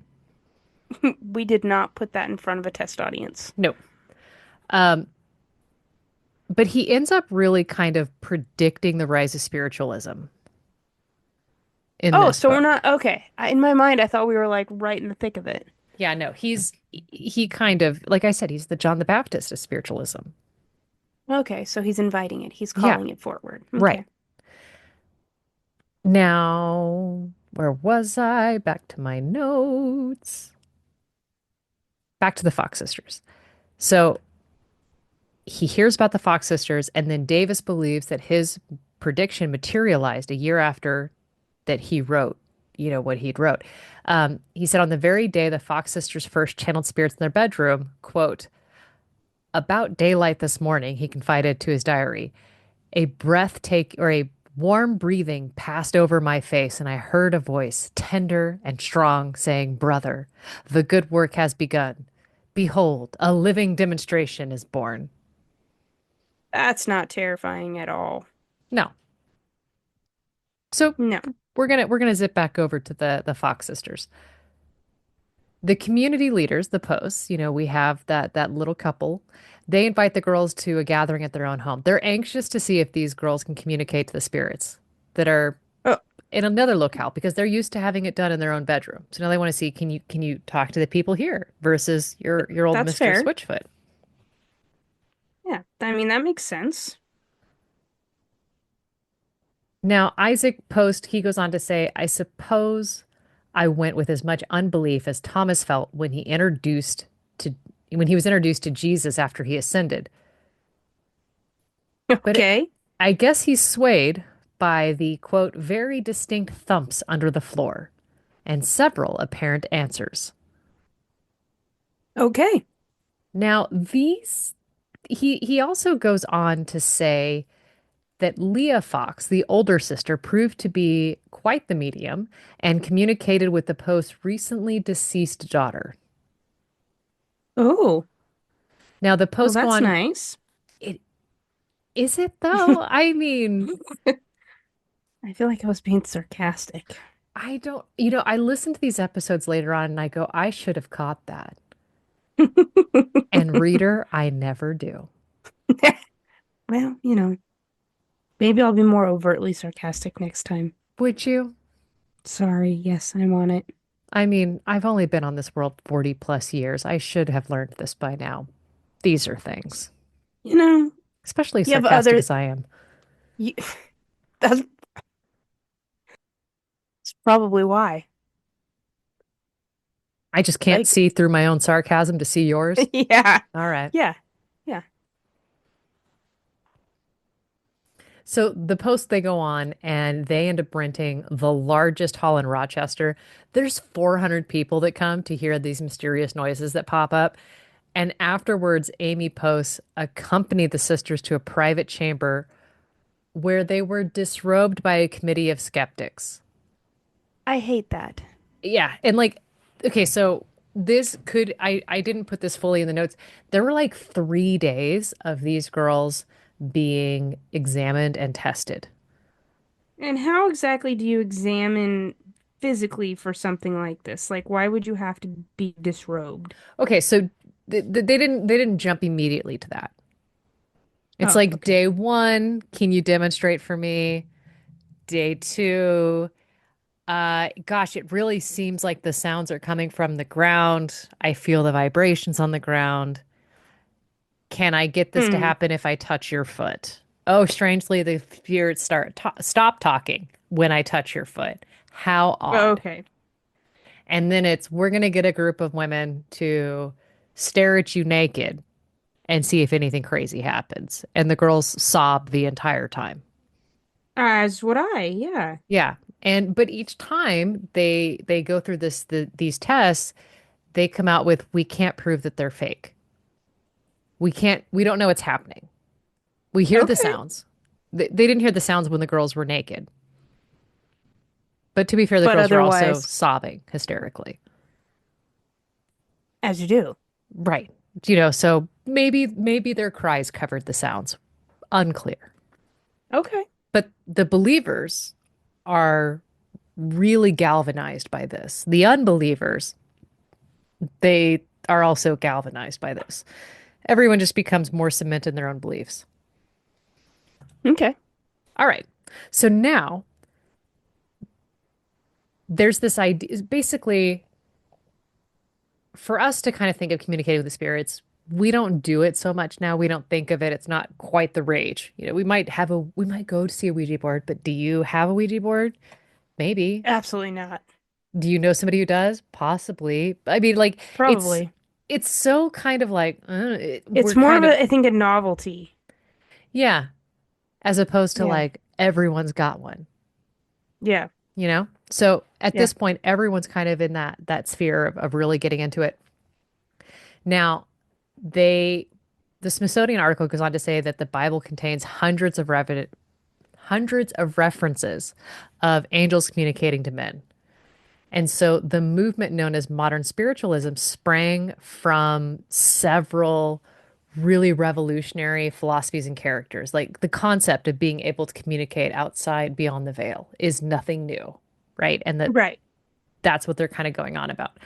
We did not put that in front of a test audience. No. Um, but he ends up really kind of predicting the rise of spiritualism in Oh, this so we're book. not okay. In my mind, I thought we were like right in the thick of it. Yeah, no, he kind of, like I said, he's the John the Baptist of spiritualism. Okay, so he's inviting it. He's Yeah, calling it forward. right. Okay. Now, where was I? Back to my notes. Back to the Fox sisters. So he hears about the Fox sisters, and then Davis believes that his prediction materialized a year after that he wrote, what he'd wrote. He said on the very day the Fox sisters first channeled spirits in their bedroom, quote, about daylight this morning, he confided to his diary, a breath take or a warm breathing passed over my face, and I heard a voice, tender and strong, saying, brother, the good work has begun. Behold, a living demonstration is born. That's not terrifying at all. No. So No. we're gonna zip back over to the Fox sisters. The community leaders, the posts, we have that little couple. They invite the girls to a gathering at their own home. They're anxious to see if these girls can communicate to the spirits that are Oh, in another locale because they're used to having it done in their own bedroom. So now they want to see can you talk to the people here versus your old that's Mr. fair. Switchfoot. Yeah, I mean, that makes sense. Now Isaac Post he goes on to say, I suppose I went with as much unbelief as Thomas felt to when he was introduced to Jesus after he ascended. But Okay. I guess he's swayed by the quote very distinct thumps under the floor and several apparent answers. Okay. Now, these he also goes on to say that Leah Fox, the older sister, proved to be quite the medium and communicated with the post's recently deceased daughter. Oh, Now, the well, posts go that's on, nice. it is it though? I mean, I feel like I was being sarcastic. I don't, I listen to these episodes later on and I go, I should have caught that. And reader, I never do. Well, maybe I'll be more overtly sarcastic next time. Would you? Sorry. Yes, I'm on it. I mean, I've only been on this world 40 plus years. I should have learned this by now. These are things, You know, especially you have sarcastic other. as I am. You, that's probably why. I just can't Like, see through my own sarcasm to see yours. yeah, All right. yeah, yeah. So the post they go on and they end up renting the largest hall in Rochester. There's 400 people that come to hear these mysterious noises that pop up. And afterwards, Amy posts accompanied the sisters to a private chamber where they were disrobed by a committee of skeptics. I hate that. Yeah, and like, okay, so this could I didn't put this fully in the notes. There were like 3 days of these girls being examined and tested. And how exactly do you examine physically for something like this? Like, why would you have to be disrobed? Okay, so they didn't jump immediately to that. It's Oh, like okay. day one, can you demonstrate for me? Day two, gosh, it really seems like the sounds are coming from the ground. I feel the vibrations on the ground. Can I get this to Hmm. happen if I touch your foot? Oh, strangely, the spirits stop talking when I touch your foot. How odd. Okay. And then it's we're gonna get a group of women to stare at you naked and see if anything crazy happens. And the girls sob the entire time. As would I, yeah. Yeah. And but each time they go through these tests, they come out with we can't prove that they're fake. We don't know what's happening. We hear the Okay. sounds. They didn't hear the sounds when the girls were naked. But to be fair, the But girls were also otherwise, sobbing hysterically. as you do. Right. So maybe their cries covered the sounds. Unclear. Okay. But the believers are really galvanized by this. The unbelievers, they are also galvanized by this. Everyone just becomes more cemented in their own beliefs. Okay. All right. So now there's this idea basically for us to kind of think of communicating with the spirits, we don't do it so much now. We don't think of it. It's not quite the rage. We might go to see a Ouija board, but do you have a Ouija board? Maybe. Absolutely not. Do you know somebody who does? Possibly. I mean, like it's Probably. it's so kind of like It's we're more of kind of a, I think, a novelty. yeah, as opposed to Yeah. like everyone's got one, Yeah. you know? So at Yeah. this point, everyone's kind of in that sphere of really getting into it. Now, they the Smithsonian article goes on to say that the Bible contains hundreds of references of angels communicating to men. And so the movement known as modern spiritualism sprang from several really revolutionary philosophies and characters. Like the concept of being able to communicate outside beyond the veil is nothing new, right? And Right. that's what they're kind of going on about.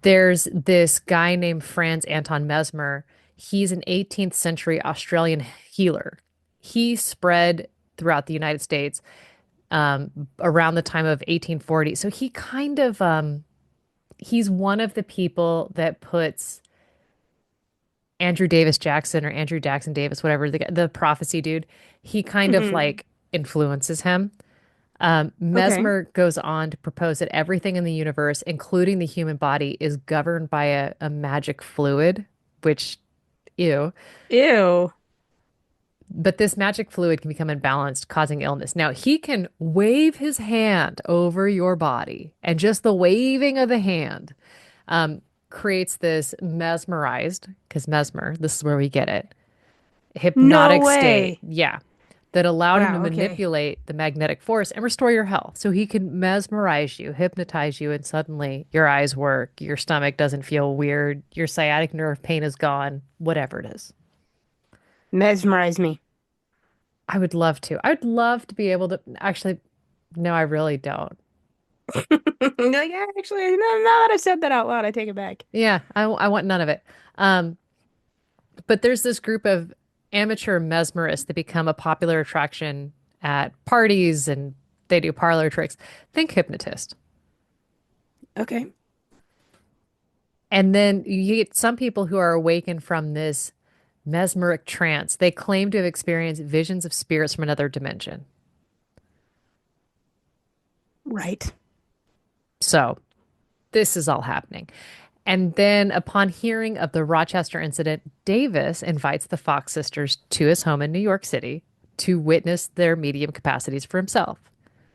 There's this guy named Franz Anton Mesmer. He's an 18th century Australian healer. He spread throughout the United States around the time of 1840. So he kind of he's one of the people that puts Andrew Davis Jackson or Andrew Jackson Davis, whatever the prophecy dude, he kind of Hmm. like influences him. Okay. Mesmer goes on to propose that everything in the universe, including the human body, is governed by a magic fluid, which, ew. Ew. But this magic fluid can become imbalanced, causing illness. Now, he can wave his hand over your body, and just the waving of the hand um, creates this mesmerized, because mesmer, this is where we get it, No hypnotic state. way. Yeah. That allowed him to Wow. Okay. manipulate the magnetic force and restore your health. So he can mesmerize you, hypnotize you, and suddenly your eyes work, your stomach doesn't feel weird, your sciatic nerve pain is gone, whatever it is. Mesmerize me. I would love to. I would love to be able to actually, no, I really don't. Like, actually, now that I said that out loud, I take it back. Yeah, I want none of it. Um, but there's this group of amateur mesmerists that become a popular attraction at parties and they do parlor tricks. Think hypnotist. Okay. And then you get some people who are awakened from this mesmeric trance. They claim to have experienced visions of spirits from another dimension. Right. So this is all happening. And then, upon hearing of the Rochester incident, Davis invites the Fox sisters to his home in New York City to witness their medium capacities for himself.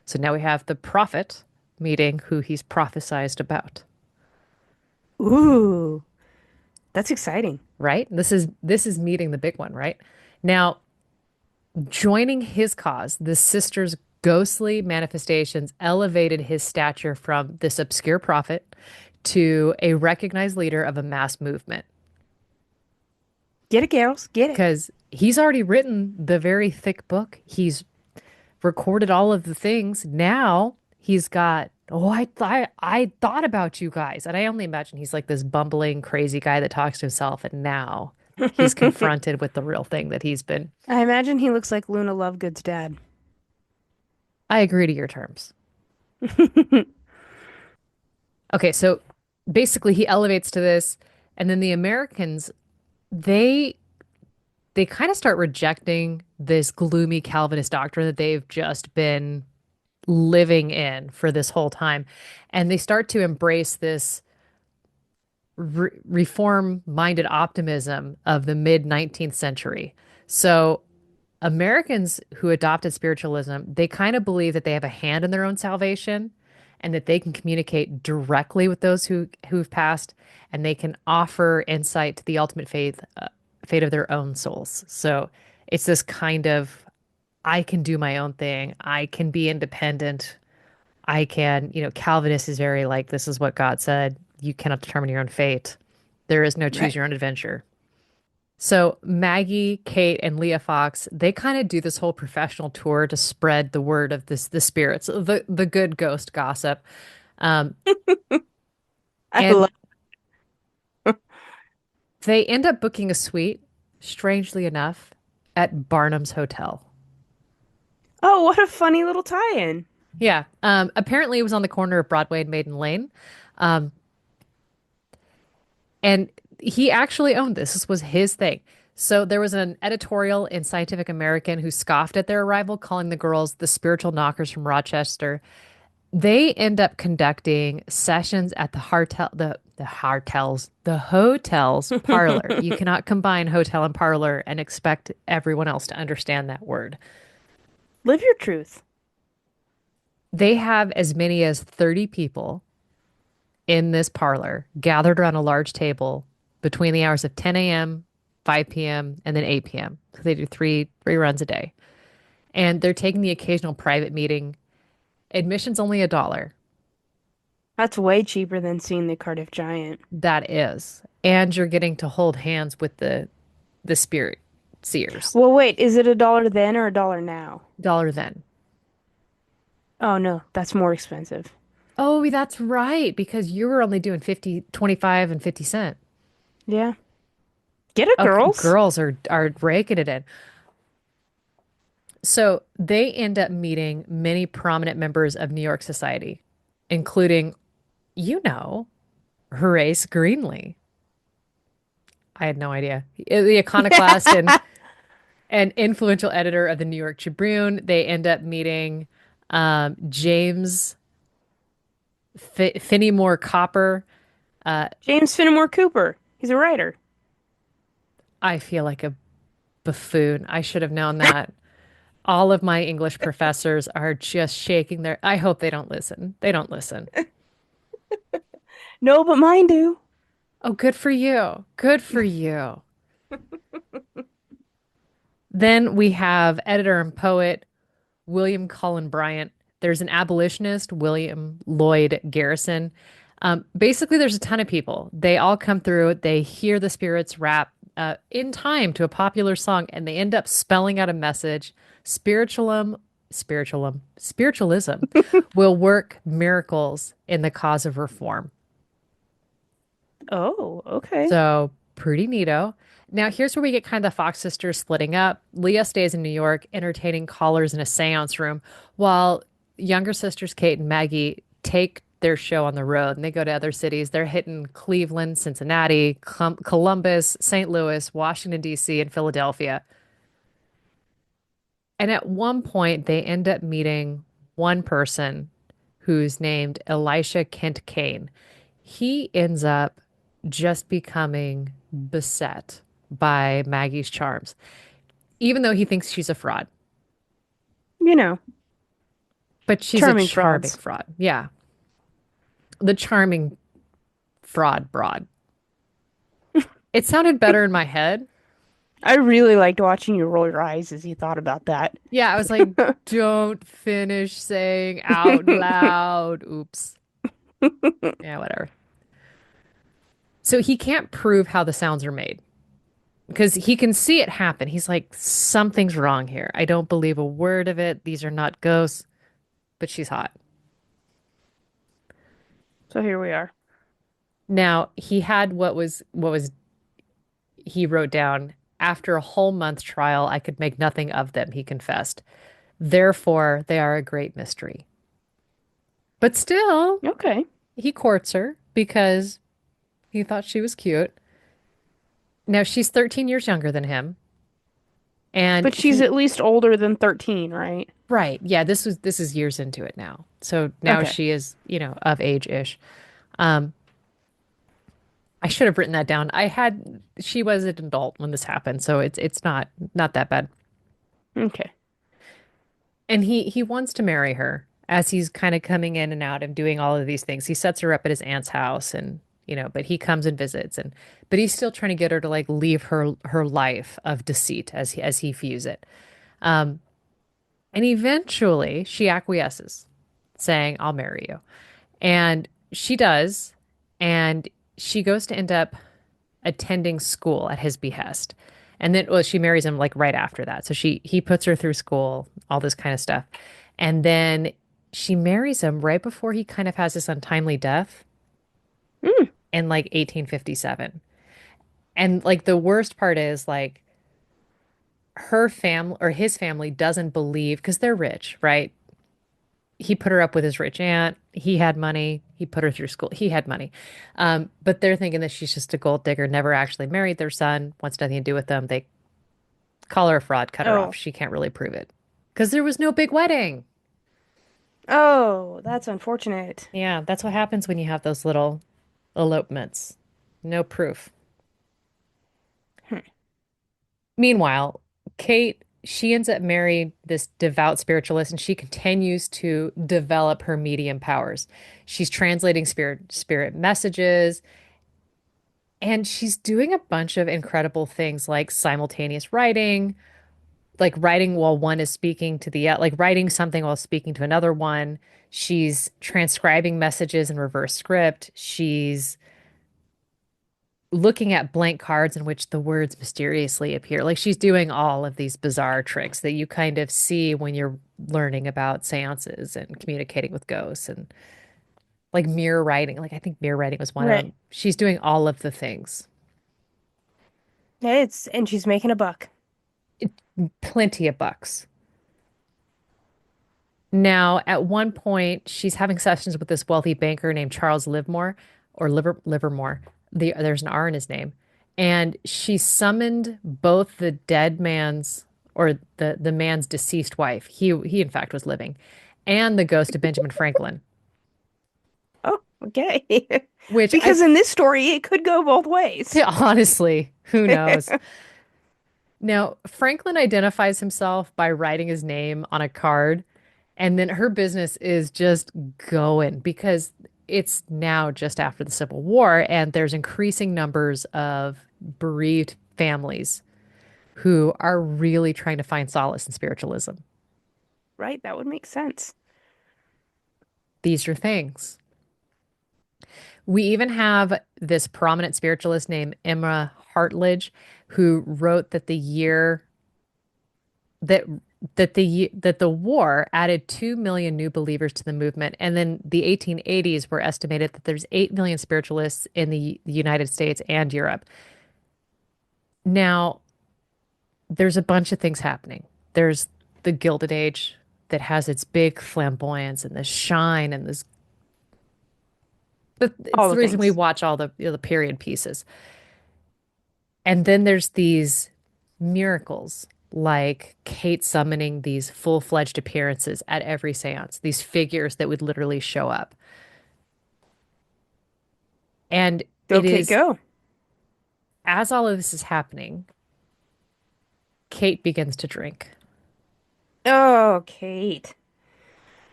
So now we have the prophet meeting who he's prophesized about, Ooh, that's exciting. right? This is meeting the big one, right? Now, joining his cause, the sisters' ghostly manifestations elevated his stature from this obscure prophet to a recognized leader of a mass movement. Get it, gals. Get it. Because he's already written the very thick book. He's recorded all of the things. Now he's got, oh, I thought about you guys. And I only imagine he's like this bumbling, crazy guy that talks to himself. And now he's confronted with the real thing that he's been. I imagine he looks like Luna Lovegood's dad. I agree to your terms. Okay, so basically he elevates to this, and then the Americans, they they kind of start rejecting this gloomy Calvinist doctrine that they've just been living in for this whole time. And they start to embrace this reform minded optimism of the mid 19th century. So, Americans who adopted spiritualism, they kind of believe that they have a hand in their own salvation and that they can communicate directly with those who've passed and they can offer insight to the ultimate fate of their own souls. So, it's this kind of I can do my own thing. I can be independent. I can, Calvinist is very like, this is what God said. You cannot determine your own fate. There is no choose Right. your own adventure. So Maggie, Kate, and Leah Fox, they kind of do this whole professional tour to spread the word of the spirits, the good ghost gossip. Um, I and love. they end up booking a suite, strangely enough, at Barnum's Hotel. Oh, what a funny little tie-in. Yeah. Apparently it was on the corner of Broadway and Maiden Lane. Um, And he actually owned this. This was his thing. So there was an editorial in Scientific American who scoffed at their arrival, calling the girls the spiritual knockers from Rochester. They end up conducting sessions at the hotel. the hotel's parlor. You cannot combine hotel and parlor and expect everyone else to understand that word. Live your truth. They have as many as 30 people in this parlor gathered around a large table between the hours of 10 a.m., 5 p.m., and then 8 p.m. So they do three runs a day. And they're taking the occasional private meeting. Admission's only $1. That's way cheaper than seeing the Cardiff Giant. That is. And you're getting to hold hands with the spirit seers. Well, wait, is it $1 then or $1 now? Dollar then. Oh no, that's more expensive. Oh, that's right, because you were only doing 50, 25, and 50 cent. Yeah. Get it, Okay, girls. girls are raking it in. So they end up meeting many prominent members of New York society, including, Horace Greenlee. I had no idea. The iconoclast and influential editor of the New York Tribune. They end up meeting James Fenimore Copper. James Fenimore Cooper. He's a writer. I feel like a buffoon. I should have known that. All of my English professors are just shaking their. I hope they don't listen. They don't listen. No, but mine do. Oh, good for you. Good for you. Then we have editor and poet William Cullen Bryant. There's an abolitionist, William Lloyd Garrison. Basically, there's a ton of people. They all come through. They hear the spirits rap in time to a popular song, and they end up spelling out a message. Spiritualism will work miracles in the cause of reform. Oh, okay. So pretty neato. Now here's where we get kind of the Fox sisters splitting up. Leah stays in New York, entertaining callers in a seance room, while younger sisters Kate and Maggie take their show on the road and they go to other cities. They're hitting Cleveland, Cincinnati, Columbus, St. Louis, Washington, D.C., and Philadelphia. And at one point, they end up meeting one person who's named Elisha Kent Kane. He ends up just becoming beset by Maggie's charms, even though he thinks she's a fraud. You know, But she's a charming charming frauds. fraud. Yeah. The charming fraud broad. It sounded better in my head. I really liked watching you roll your eyes as you thought about that. Yeah, I was like, don't finish saying out loud. Oops. Yeah, whatever. So he can't prove how the sounds are made because he can see it happen. He's like, something's wrong here. I don't believe a word of it. These are not ghosts, but she's hot. So here we are. Now, he had what was he wrote down after a whole month trial, I could make nothing of them, he confessed. Therefore, they are a great mystery. But still, Okay. he courts her because he thought she was cute. Now, she's 13 years younger than him. And But she's he, at least older than 13, right? right. Yeah, this is years into it now. So now Okay. she is, of age-ish. Um, I should have written that down. She was an adult when this happened, so it's not that bad. Okay. And he wants to marry her as he's kind of coming in and out and doing all of these things. He sets her up at his aunt's house and but he comes and visits but he's still trying to get her to like leave her life of deceit as he views it. Um, and eventually she acquiesces, saying, "I'll marry you." And she does, and she goes to end up attending school at his behest. And then, well, she marries him like right after that. So he puts her through school, all this kind of stuff. And then she marries him right before he kind of has this untimely death Mm. in like 1857. And like the worst part is like her family or his family doesn't believe because they're rich, right? He put her up with his rich aunt. He had money. He put her through school. He had money. But they're thinking that she's just a gold digger, never actually married their son, wants nothing to do with them. They call her a fraud, cut her off. Oh. She can't really prove it because there was no big wedding. Oh, that's unfortunate. Yeah, that's what happens when you have those little. elopements. No proof. Hmm. Meanwhile, Kate, she ends up marrying this devout spiritualist and she continues to develop her medium powers. She's translating spirit messages and she's doing a bunch of incredible things like simultaneous writing, like writing while one is speaking to the like writing something while speaking to another one. She's transcribing messages in reverse script. She's looking at blank cards in which the words mysteriously appear. Like she's doing all of these bizarre tricks that you kind of see when you're learning about seances and communicating with ghosts and like mirror writing. Like I think mirror writing was one of Right. them. She's doing all of the things. And she's making a buck. It, plenty of bucks. Now, at one point, she's having sessions with this wealthy banker named Charles Livermore or Livermore. There's an R in his name. And she summoned both the dead man's or the man's deceased wife. He in fact was living, and the ghost of Benjamin Franklin, Oh, okay. which I Because in this story, it could go both ways. honestly, who knows? Now, Franklin identifies himself by writing his name on a card, and then her business is just going because it's now just after the Civil War, and there's increasing numbers of bereaved families who are really trying to find solace in spiritualism. Right, that would make sense. These are things. We even have this prominent spiritualist named Emma Hartledge who wrote that the year that that the war added 2 million new believers to the movement, and then the 1880s were estimated that there's 8 million spiritualists in the United States and Europe. Now, there's a bunch of things happening. There's the Gilded Age that has its big flamboyance and this shine and this. It's All the the reason we things. watch all the period pieces. And then there's these miracles like Kate summoning these full-fledged appearances at every seance, these figures that would literally show up. And Go, it Kate, is go. as all of this is happening, Kate begins to drink. Oh, Kate.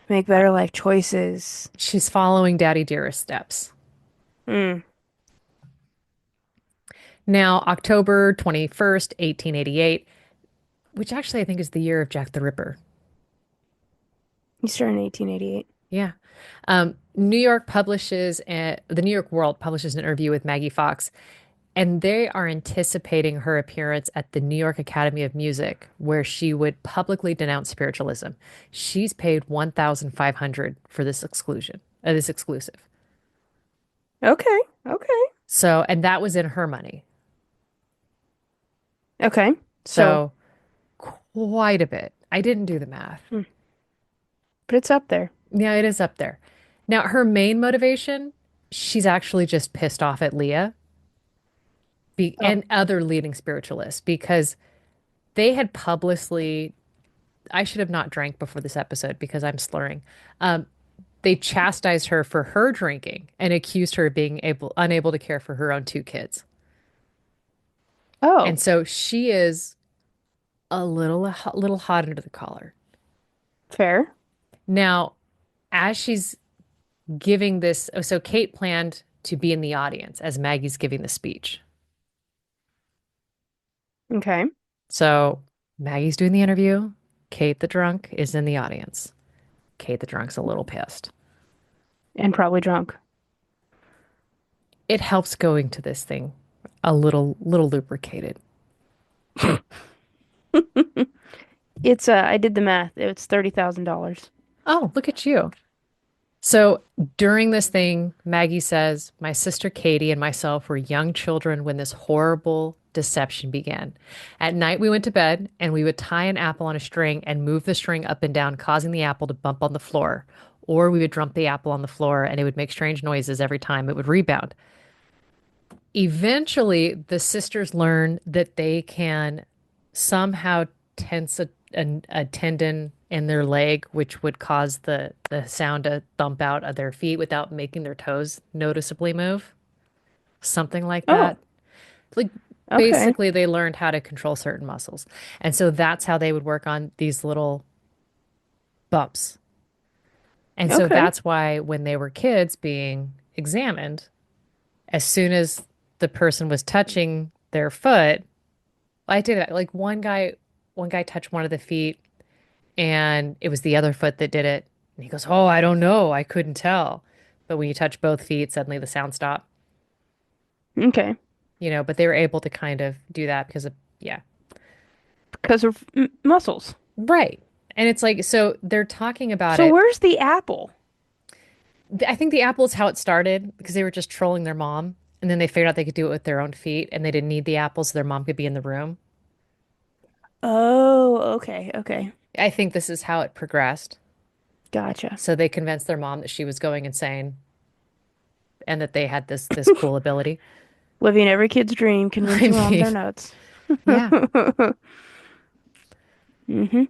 Make Uh, better life choices. She's following Daddy Dearest steps. Hmm. Now, October 21st, 1888, which actually I think is the year of Jack the Ripper. You started in 1888. Yeah. The New York World publishes an interview with Maggie Fox, and they are anticipating her appearance at the New York Academy of Music, where she would publicly denounce spiritualism. She's paid 1,500 for this exclusive. Okay. Okay. So, and that was in her money. Okay. So, So, quite a bit. I didn't do the math. hmm, but it's up there. Yeah, it is up there. Now, her main motivation, she's actually just pissed off at Leah Oh. and other leading spiritualists because they had publicly, I should have not drank before this episode because I'm slurring. Um, they chastised her for her drinking and accused her of being unable to care for her own two kids. Oh, And so she is a little hot under the collar. fair. Now, as she's giving this, oh, so Kate planned to be in the audience as Maggie's giving the speech. Okay. So Maggie's doing the interview. Kate the drunk is in the audience. Kate the drunk's a little pissed. And probably drunk. It helps going to this thing a little lubricated. I did the math. It's $30,000. Oh, look at you. So during this thing, Maggie says, my sister Katie and myself were young children when this horrible deception began. At night, we went to bed and we would tie an apple on a string and move the string up and down, causing the apple to bump on the floor. Or we would dump the apple on the floor and it would make strange noises every time it would rebound. Eventually, the sisters learn that they can somehow tense a tendon in their leg, which would cause the sound to thump out of their feet without making their toes noticeably move. something like Oh, that. Like okay. basically they learned how to control certain muscles. And so that's how they would work on these little bumps. And so Okay. that's why when they were kids being examined, as soon as the person was touching their foot, I did it. Like one guy touched one of the feet and it was the other foot that did it. And he goes, "Oh, I don't know. I couldn't tell." But when you touch both feet, suddenly the sound stopped, Okay. but they were able to kind of do that because of, yeah. Because of muscles. Right. And it's like, so they're talking about So it. where's the apple? I think the apple is how it started because they were just trolling their mom. And then they figured out they could do it with their own feet and they didn't need the apple so their mom could be in the room. Oh, okay, okay. I think this is how it progressed. Gotcha. So they convinced their mom that she was going insane and that they had this cool ability. Living every kid's dream, I convincing mom mean, they're nuts. yeah. Hmm.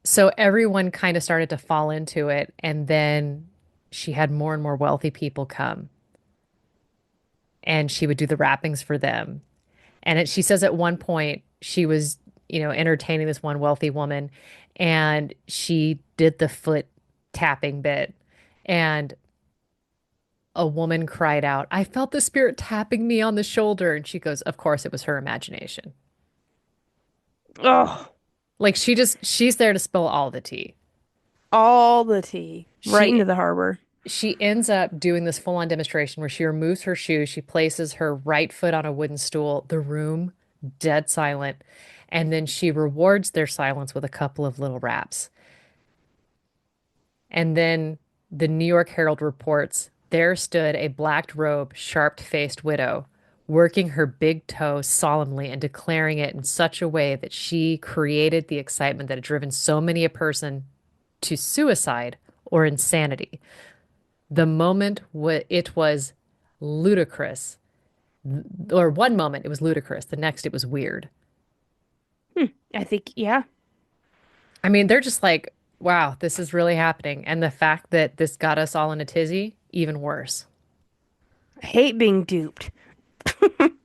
So everyone kind of started to fall into it. And then she had more and more wealthy people come and she would do the wrappings for them. She says at one point she was, entertaining this one wealthy woman and she did the foot tapping bit. And a woman cried out, "I felt the spirit tapping me on the shoulder." And she goes, "Of course, it was her imagination." Oh, Like she's there to spill all the tea. all the tea. Right She into the harbor. she ends up doing this full-on demonstration where she removes her shoe, she places her right foot on a wooden stool, the room dead silent, and then she rewards their silence with a couple of little raps. And then the New York Herald reports there stood a black-robed, sharp-faced widow, working her big toe solemnly and declaring it in such a way that she created the excitement that had driven so many a person to suicide or insanity. The moment it was ludicrous, or one moment it was ludicrous, the next it was weird. Hmm. I think, yeah. I mean, they're just like, wow, this is really happening. And the fact that this got us all in a tizzy, even worse. I hate being duped.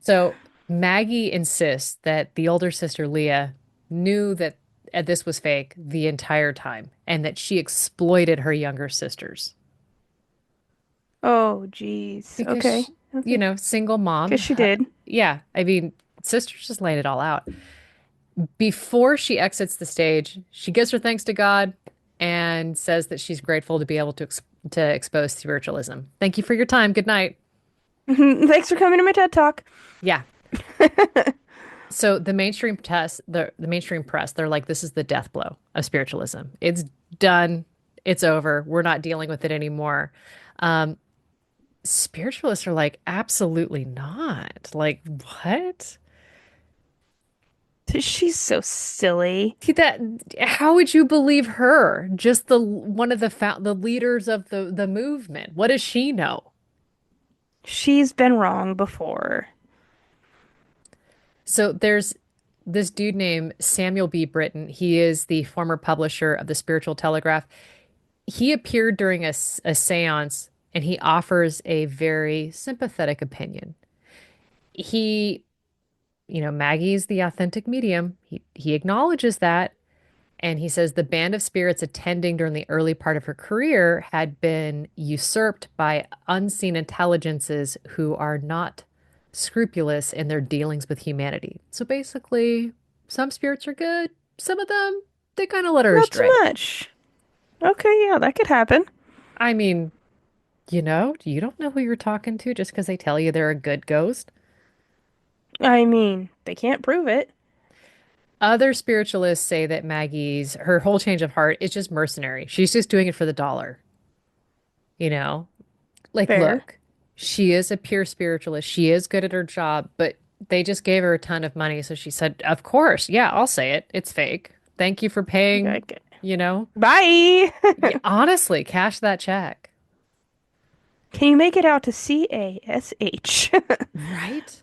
So Maggie insists that the older sister, Leah, knew that this was fake the entire time and that she exploited her younger sisters Oh, geez. because, Okay. Okay. single mom. Guess she did. Yeah, I mean, sisters just laid it all out. Before she exits the stage, she gives her thanks to God and says that she's grateful to be able to expose spiritualism. Thank you for your time. Good night. Thanks for coming to my TED Talk. Yeah. So the mainstream press, they're like, this is the death blow of spiritualism. It's done. It's over. We're not dealing with it anymore. Um, Spiritualists are like, absolutely not. Like, what? She's so silly. See that? How would you believe her? Just the one of the leaders of the movement. What does she know? She's been wrong before. So there's this dude named Samuel B. Britton. He is the former publisher of the Spiritual Telegraph. He appeared during a seance and he offers a very sympathetic opinion. He, Maggie's the authentic medium. He acknowledges that. And he says the band of spirits attending during the early part of her career had been usurped by unseen intelligences who are not scrupulous in their dealings with humanity. So basically, some spirits are good, some of them, they kind of let her Not so astray. much. Okay, yeah, that could happen. I mean, you don't know who you're talking to just because they tell you they're a good ghost. I mean, they can't prove it. Other spiritualists say that her whole change of heart is just mercenary. She's just doing it for the dollar, you know? Like, Fair. look, she is a pure spiritualist. She is good at her job, but they just gave her a ton of money. So she said, of course, yeah, I'll say it. It's fake. Thank you for paying, Okay. you know? Bye. Yeah, honestly, cash that check. Can you make it out to CASH? Right?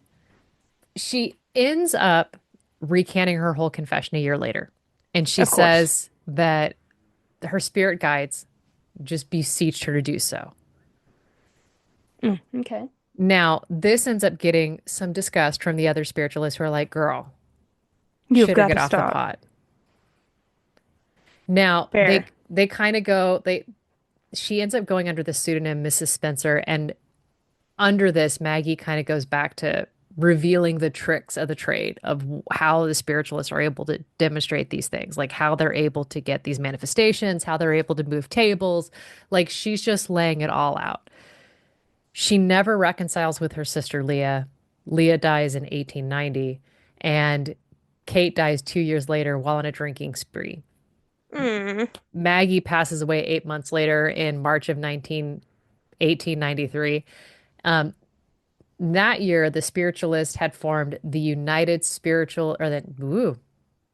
She ends up recanting her whole confession a year later. And she Of course. says that her spirit guides just beseeched her to do so. Okay. Now, this ends up getting some disgust from the other spiritualists who are like, girl, You've shit or got get to off the stop. pot. Now, Fair. they kind of go, they she ends up going under the pseudonym Mrs. Spencer, and under this, Maggie kind of goes back to revealing the tricks of the trade of how the spiritualists are able to demonstrate these things, like how they're able to get these manifestations, how they're able to move tables. Like she's just laying it all out. She never reconciles with her sister Leah. Leah dies in 1890, and Kate dies 2 years later while on a drinking spree. Mm. Maggie passes away 8 months later in March of 1893. Um, that year, the spiritualists had formed the United Spiritual, or the, ooh,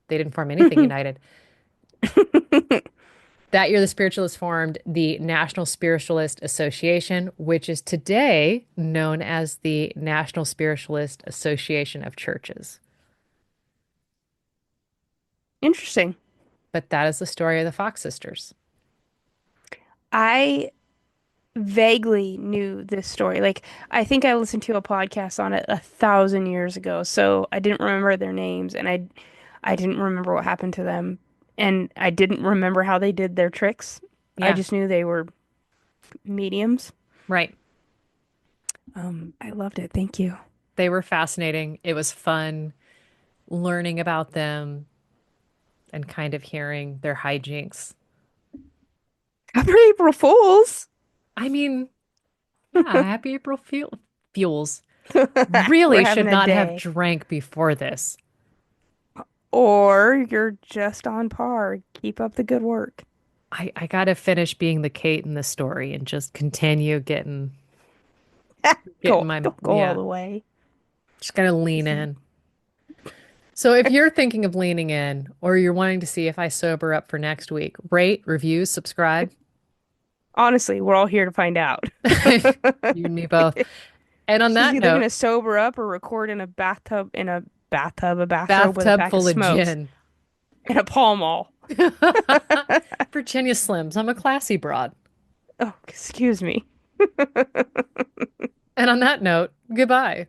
they didn't form anything united. That year, the spiritualists formed the National Spiritualist Association, which is today known as the National Spiritualist Association of Churches. Interesting. But that is the story of the Fox sisters. I vaguely knew this story. Like, I think I listened to a podcast on it 1,000 years ago, so I didn't remember their names, and I didn't remember what happened to them, and I didn't remember how they did their tricks. I Yeah, just knew they were mediums. right. I loved it. Thank you. They were fascinating. It was fun learning about them and kind of hearing their hijinks. Happy April Fools! I mean, yeah, happy Fuels. Really We're should having a not have day. drank before this. Or you're just on par. Keep up the good work. I gotta finish being the Kate in the story and just continue getting my Don't go all yeah. the way. Just gotta lean in. So if you're thinking of leaning in or you're wanting to see if I sober up for next week, rate, review, subscribe. Honestly, we're all here to find out. You and me both. And on She's that either note, gonna sober up or record in a bathrobe with a bathtub pack of full of smokes gin. and a Pall Mall. Virginia Slims. I'm a classy broad. Oh, excuse me. And on that note, goodbye.